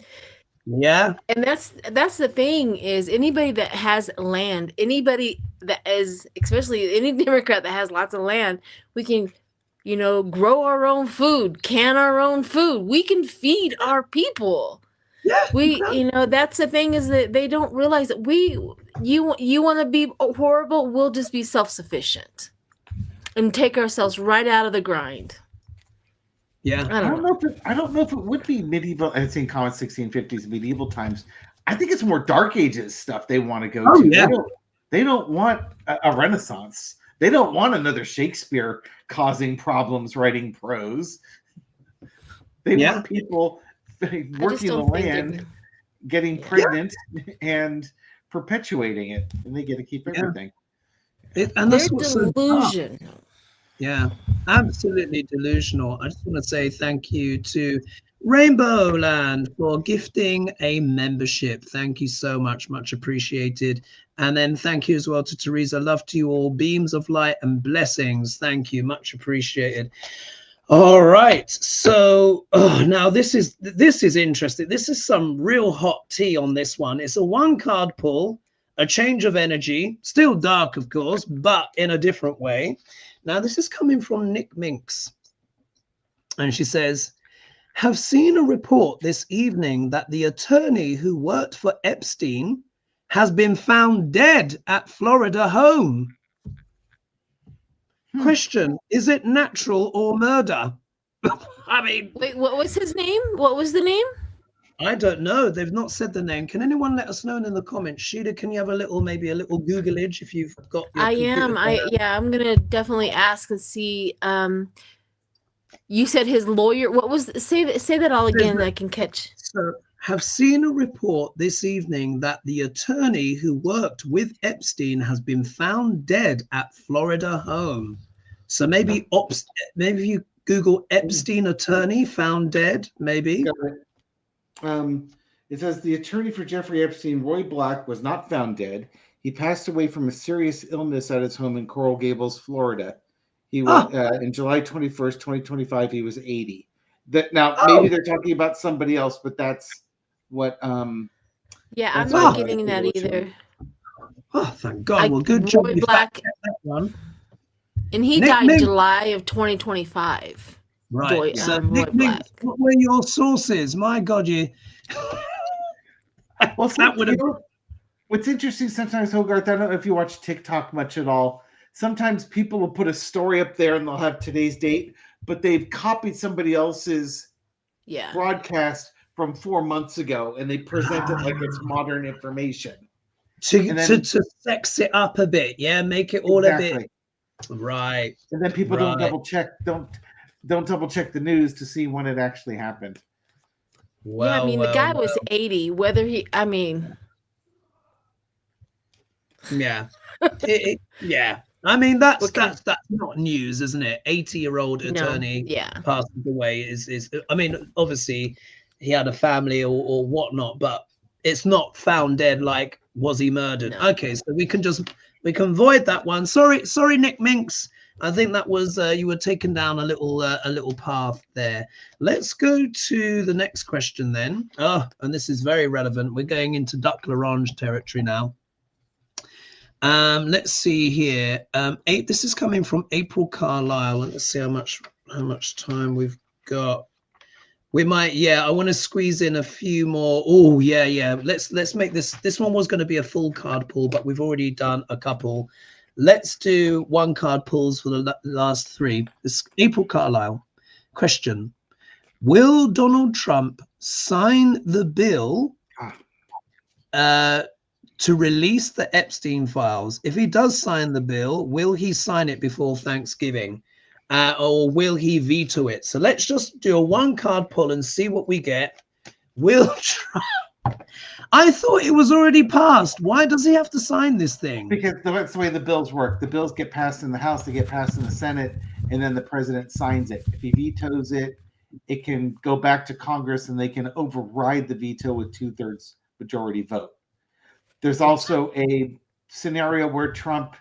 Yeah. And that's the thing, is anybody that has land, anybody that is, especially any Democrat that has lots of land, we can, grow our own food, can our own food. We can feed our people. Yeah. That's the thing, is that they don't realize that you want to be horrible, we'll just be self-sufficient and take ourselves right out of the grind. Yeah. I don't know if it would be medieval. I'd say common 1650s, medieval times. I think it's more Dark Ages stuff they want to go to. Yeah. They don't want a Renaissance. They don't want another Shakespeare causing problems writing prose. They want people working the land, getting pregnant, and perpetuating it, and they get to keep everything. And that's what's delusion. Yeah, absolutely delusional. I just want to say thank you to Rainbow Land for gifting a membership. Thank you so much, much appreciated. And then thank you as well to Teresa. Love to you all. Beams of light and blessings. Thank you, much appreciated. All right, so now this is interesting. This is some real hot tea on this one. It's a 1-card pull, a change of energy, still dark, of course, but in a different way. Now, this is coming from Nick Minks, and she says, have seen a report this evening that the attorney who worked for Epstein has been found dead at Florida home. Question, is it natural or murder? I mean... Wait, what was his name? What was the name? I don't know. They've not said the name. Can anyone let us know in the comments? Sheila, can you have maybe a little Googlage if you've got your I'm gonna definitely ask and see. You said his lawyer. What was say that all again? I can catch. So, have seen a report this evening that the attorney who worked with Epstein has been found dead at Florida home. So maybe you Google Epstein attorney found dead, maybe. It says the attorney for Jeffrey Epstein, Roy Black, was not found dead. He passed away from a serious illness at his home in Coral Gables, Florida. He was in July 21st, 2025. He was 80. Maybe they're talking about somebody else, but that's what. Yeah, I'm not getting that either. Oh, thank God! Well, good job. Roy Black, and he died in July of 2025. Right. So, Nick, what were your sources? My God, you. Well, that would have. What's interesting sometimes, Hogarth, I don't know if you watch TikTok much at all. Sometimes people will put a story up there and they'll have today's date, but they've copied somebody else's broadcast from 4 months ago, and they present it like it's modern information. To sex it up a bit, make it all a bit. Right. And then people don't double check. Don't double check the news to see when it actually happened. Well, the guy was 80. Whether he, yeah, I mean that's not news, isn't it? 80-year-old attorney passed away is. I mean, obviously he had a family or whatnot, but it's not found dead. Like, was he murdered? No. Okay, so we can void that one. Sorry, Nick Minks. I think that was you were taken down a little path there. Let's go to the next question then. And this is very relevant. We're going into Duck L'Orange territory now. Let's see here. This is coming from April Carlisle. Let's see how much time we've got. We might, I want to squeeze in a few more. Oh, yeah. Let's make this. This one was going to be a full card pull, but we've already done a couple. Let's do 1-card pulls for the last 3. This April Carlisle question: will Donald Trump sign the bill to release the Epstein files? If he does sign the bill, will he sign it before Thanksgiving, or will he veto it? So let's just do a 1-card pull and see what we get. Will Trump? I thought it was already passed. Why does he have to sign this thing? Because that's the way the bills work. The bills get passed in the House, they get passed in the Senate, and then the president signs it. If he vetoes it, it can go back to Congress and they can override the veto with 2/3 majority vote. There's also a scenario where Trump,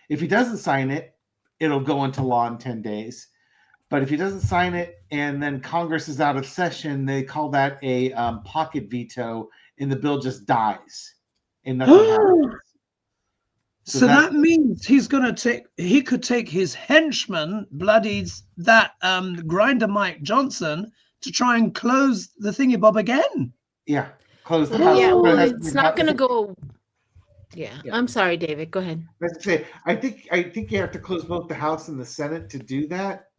if he doesn't sign it, it'll go into law in 10 days. But if he doesn't sign it and then Congress is out of session, they call that a pocket veto, and the bill just dies and nothing happens. So that means he could take his henchman, that grinder Mike Johnson, to try and close the thingy bob again. Yeah, close the house. Yeah, well, it's not going to go. Yeah, I'm sorry, David. Go ahead. Let's say I think you have to close both the House and the Senate to do that.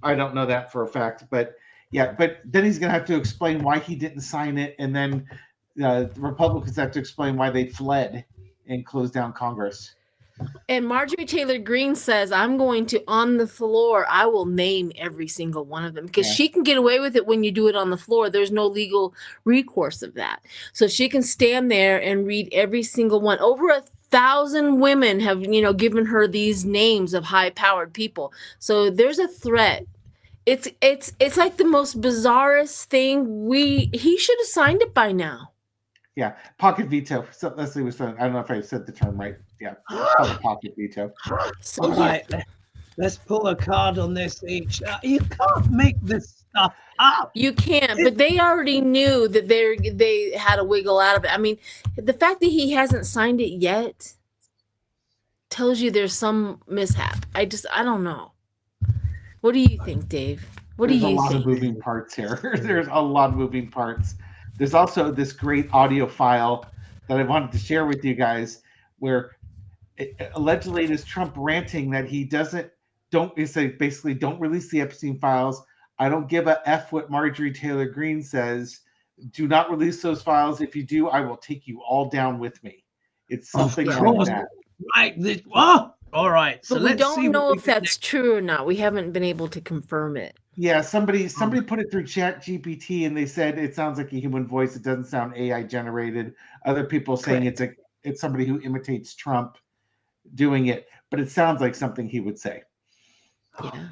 I don't know that for a fact, but yeah, but then he's going to have to explain why he didn't sign it, and then the Republicans have to explain why they fled and closed down Congress. And Marjorie Taylor Greene says, I'm going to, on the floor, I will name every single one of them, because she can get away with it when you do it on the floor. There's no legal recourse of that. So she can stand there and read every single one. Over 1,000 women have, given her these names of high-powered people. So there's a threat. It's like the most bizarrest thing. He should have signed it by now. Yeah, pocket veto. So Leslie was saying, I don't know if I said the term right. Yeah, pocket veto. So, all right, let's pull a card on this each. You can't make this stuff up. You can't, but they already knew that they had to wiggle out of it. I mean, the fact that he hasn't signed it yet tells you there's some mishap. I don't know. What do you think, Dave? There's a lot of moving parts here. There's a lot of moving parts. There's also this great audio file that I wanted to share with you guys, where allegedly it is Trump ranting that he don't release the Epstein files. I don't give a F what Marjorie Taylor Greene says. Do not release those files. If you do, I will take you all down with me. It's something like that. Right. All right. So but we don't know if that's true or not. We haven't been able to confirm it. Yeah, somebody put it through ChatGPT and they said it sounds like a human voice. It doesn't sound AI generated. Other people saying it's somebody who imitates Trump doing it, but it sounds like something he would say. Yeah.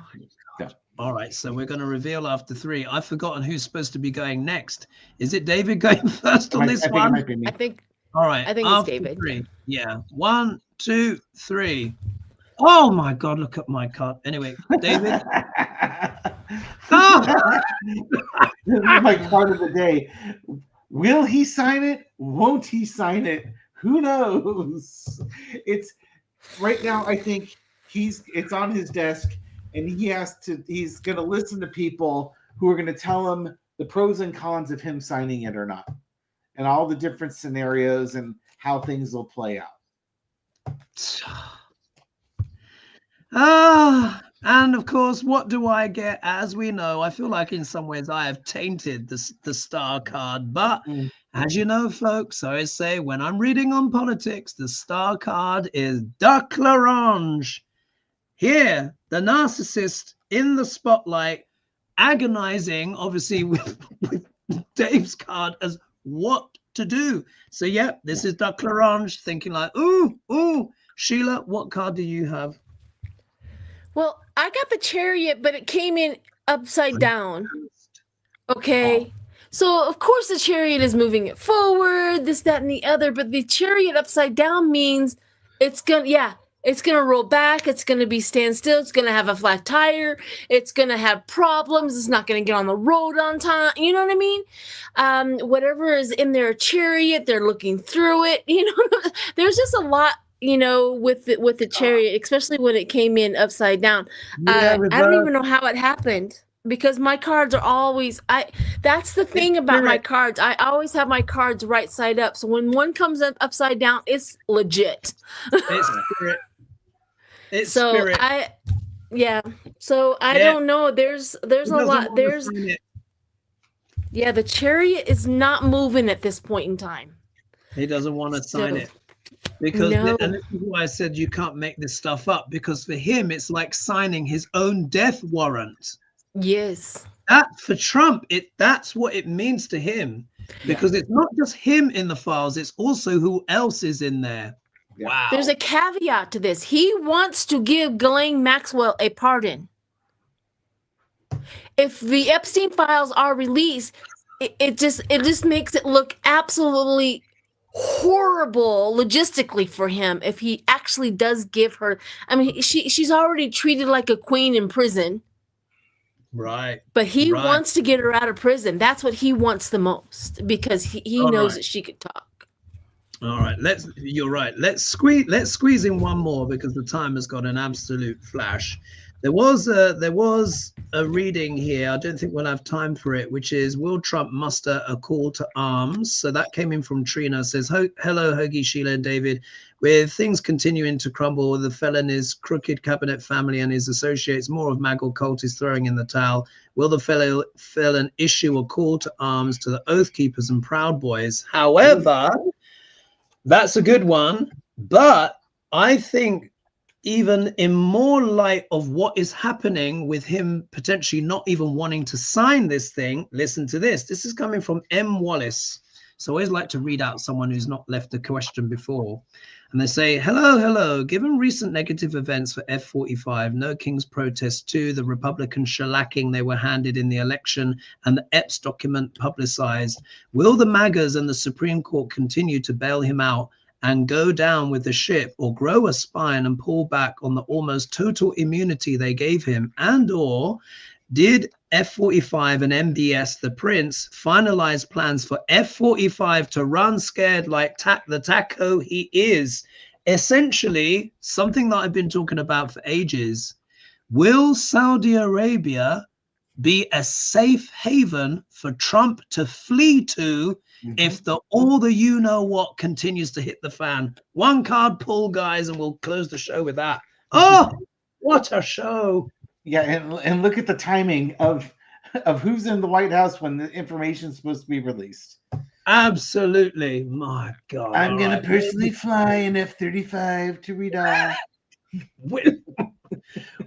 All right, so we're going to reveal after 3. I've forgotten who's supposed to be going next. Is it David going first on this one? It might be me. I think. All right. I think it's David. 3. Yeah. 1, 2, 3. Oh my God! Look at my card. Anyway, David. This is my card of the day. Will he sign it? Won't he sign it? Who knows? It's right now. I think it's on his desk, and he's going to listen to people who are going to tell him the pros and cons of him signing it or not, and all the different scenarios and how things will play out. And of course, what do I get? As we know, I feel like in some ways I have tainted the star card. But as you know, folks, I always say when I'm reading on politics, the star card is Déclarange. Here, the narcissist in the spotlight, agonizing, obviously, with Dave's card as what to do. So, yeah, this is Déclarange thinking like, ooh, Sheila, what card do you have? Well, I got the Chariot, but it came in upside down. Okay. So, of course, the Chariot is moving it forward, this, that, and the other. But the Chariot upside down means it's going to roll back. It's going to be standstill. It's going to have a flat tire. It's going to have problems. It's not going to get on the road on time. You know what I mean? Whatever is in their Chariot, they're looking through it. There's just a lot. With the Chariot, especially when it came in upside down. I don't even know how it happened, because my cards are always, that's the thing about my cards. I always have my cards right side up. So when one comes up upside down, it's legit. It's spirit. It's spirit. So I don't know. There's a lot. The Chariot is not moving at this point in time. He doesn't want to sign it. Because and this is why I said you can't make this stuff up, because for him it's like signing his own death warrant. Yes. That for Trump, that's what it means to him, because it's not just him in the files, it's also who else is in there. Wow. There's a caveat to this. He wants to give Ghislaine Maxwell a pardon. If the Epstein files are released, it just makes it look absolutely horrible logistically for him if he actually does give her. I mean, she's already treated like a queen in prison. Right. But he right. wants to get her out of prison. That's what he wants the most, because he knows that she could talk. All right, you're right. Let's squeeze in one more, because the time has got an absolute flash. There was a reading here. I don't think we'll have time for it, which is, will Trump muster a call to arms? So that came in from Trina. Says, hello, Hoagie, Sheila, and David. With things continuing to crumble, the felon's crooked cabinet family and his associates, more of Maggle cult is throwing in the towel. Will the felon issue a call to arms to the Oath Keepers and Proud Boys? However, that's a good one. But I think, even in more light of what is happening with him potentially not even wanting to sign this thing, listen to this. This is coming from M. Wallace. So I always like to read out someone who's not left a question before. And they say, hello. Given recent negative events for F-45, No King's Protest 2, the Republican shellacking they were handed in the election, and the Epps document publicized, will the MAGAs and the Supreme Court continue to bail him out and go down with the ship, or grow a spine and pull back on the almost total immunity they gave him? And or did F-45 and MBS, the prince, finalize plans for F-45 to run scared like the taco he is? Essentially, something that I've been talking about for ages. Will Saudi Arabia be a safe haven for Trump to flee to if all the you-know-what continues to hit the fan? One card pull, guys, and we'll close the show with that. Oh, what a show. Yeah, and look at the timing of who's in the White House when the information is supposed to be released. Absolutely. My God. I'm going to personally fly an F-35 to Riyadh.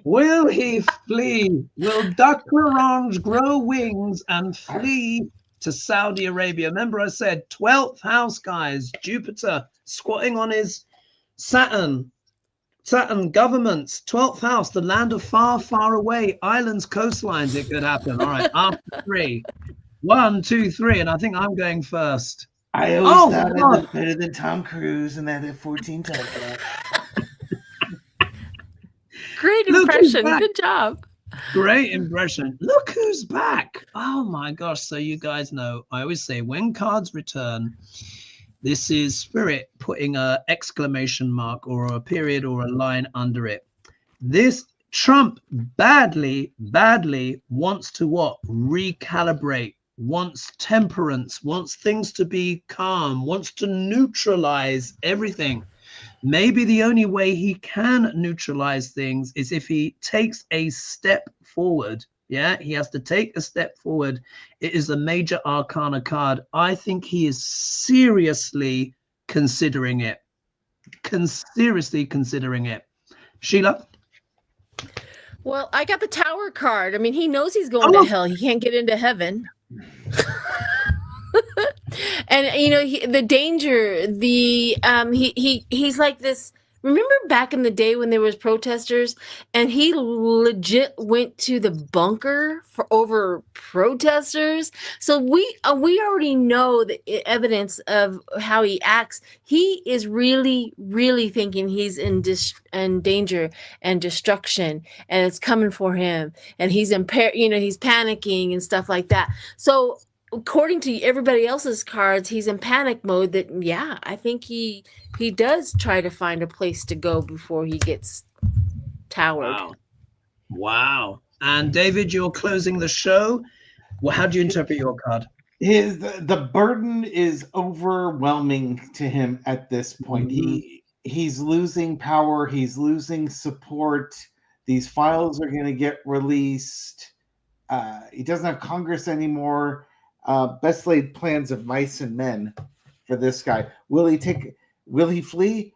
Will he flee? Will Dr. Orange grow wings and flee to Saudi Arabia? Remember I said 12th house, guys. Jupiter squatting on his Saturn governments, 12th house, the land of far, far away, islands, coastlines. It could happen. All right, after 3. 1, 2, 3, and I think I'm going first. I always thought I looked better than Tom Cruise in that F-14 type. Great impression. Good job. Great impression. Look who's back. Oh my gosh. So you guys know, I always say when cards return, this is Spirit putting a exclamation mark or a period or a line under it. This Trump badly wants to what? Recalibrate, wants temperance, wants things to be calm, wants to neutralize everything. Maybe the only way he can neutralize things is if he takes a step forward. Yeah, he has to take a step forward. It is a major arcana card. I think he is seriously considering it. Seriously considering it. Sheila? Well, I got the Tower card. I mean, he knows he's going to hell. He can't get into heaven. And you know, the danger, he's like this. Remember back in the day when there was protesters and he legit went to the bunker for over protesters? So we already know the evidence of how he acts. He is really thinking he's in danger and destruction, and it's coming for him, and he's impaired, you know, he's panicking and stuff like that. So according to everybody else's cards, he's in panic mode. That, yeah, I think he does try to find a place to go before he gets towered. Wow. And David, you're closing the show. Well, how do you interpret your card? The burden is overwhelming to him at this point. He's losing power. He's losing support. These files are going to get released. He doesn't have Congress anymore. Best laid plans of mice and men for this guy. Will he flee?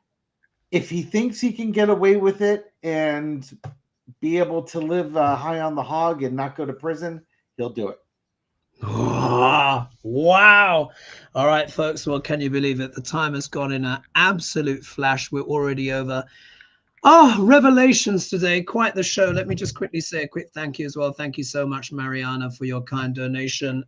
If he thinks he can get away with it and be able to live high on the hog and not go to prison, he'll do it. Oh, wow. All right, folks. Well, can you believe it? The time has gone in an absolute flash. We're already over. Revelations today, quite the show. Let me just quickly say a quick thank you as well. Thank you so much, Mariana, for your kind donation.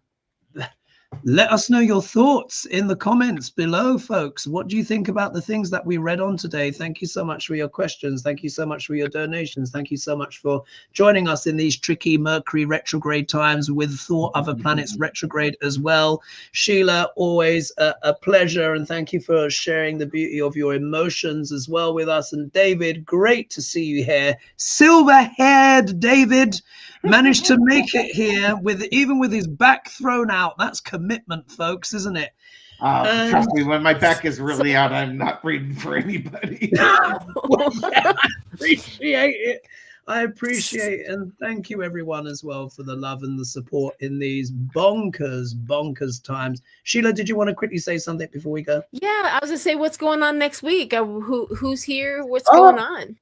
Let us know your thoughts in the comments below, folks. What do you think about the things that we read on today? Thank you so much for your questions. Thank you so much for your donations. Thank you so much for joining us in these tricky Mercury retrograde times with thought other planets retrograde as well. Sheila, always a pleasure, and thank you for sharing the beauty of your emotions as well with us. And David, great to see you here. Silver-haired David managed to make it here with even with his back thrown out. That's commitment, folks, isn't it? Trust me, when my back is really out, I'm not reading for anybody. Well, yeah, I appreciate it. I appreciate it. And thank you everyone as well for the love and the support in these bonkers times. Sheila, did you want to quickly say something before we go? Yeah, I was gonna say what's going on next week. Who's here? What's going on?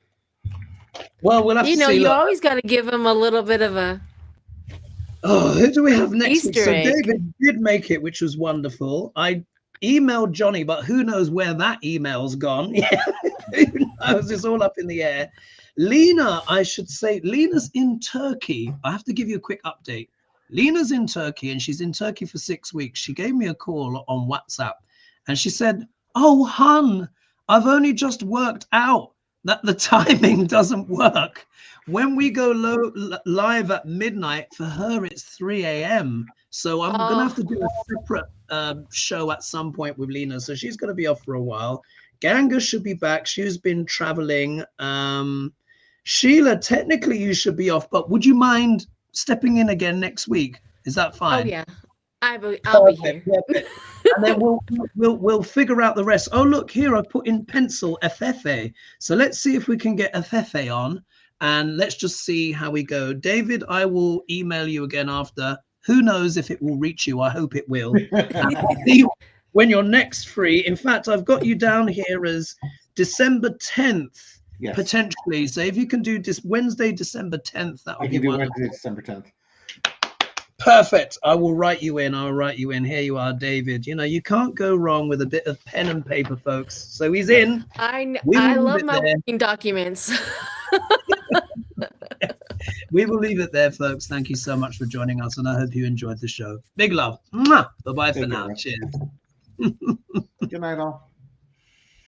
Well, we'll have to see. You always got to give them a little bit of a. Oh, who do we have next week? Easter So egg. David did make it, which was wonderful. I emailed Johnny, but who knows where that email's gone? Yeah, who knows? It's all up in the air. Lena, I should say, Lena's in Turkey. I have to give you a quick update. Lena's in Turkey, and she's in Turkey for 6 weeks. She gave me a call on WhatsApp, and she said, "Oh, hun, I've only just worked out that the timing doesn't work. When we go live at midnight, for her it's 3 a.m. So I'm gonna have to do a separate show at some point with Lena. So she's gonna be off for a while. Ganga should be back. She's been traveling. Sheila, technically you should be off, but would you mind stepping in again next week? Is that fine? Oh yeah, I'll be here. And then we'll figure out the rest. Oh look, here I put in pencil Efefe. So let's see if we can get Efefe on, and let's just see how we go. David, I will email you again after. Who knows if it will reach you? I hope it will. See when you're next free. In fact, I've got you down here as December 10th. Yes. Potentially. So if you can do this Wednesday, December 10th, that would be wonderful. Wednesday, December 10th. Perfect. I will write you in. I'll write you in. Here you are, David. You know, you can't go wrong with a bit of pen and paper, folks. So he's in. I love my working documents. We will leave it there, folks. Thank you so much for joining us, and I hope you enjoyed the show. Big love. Bye-bye for now. Cheers. Good night, all.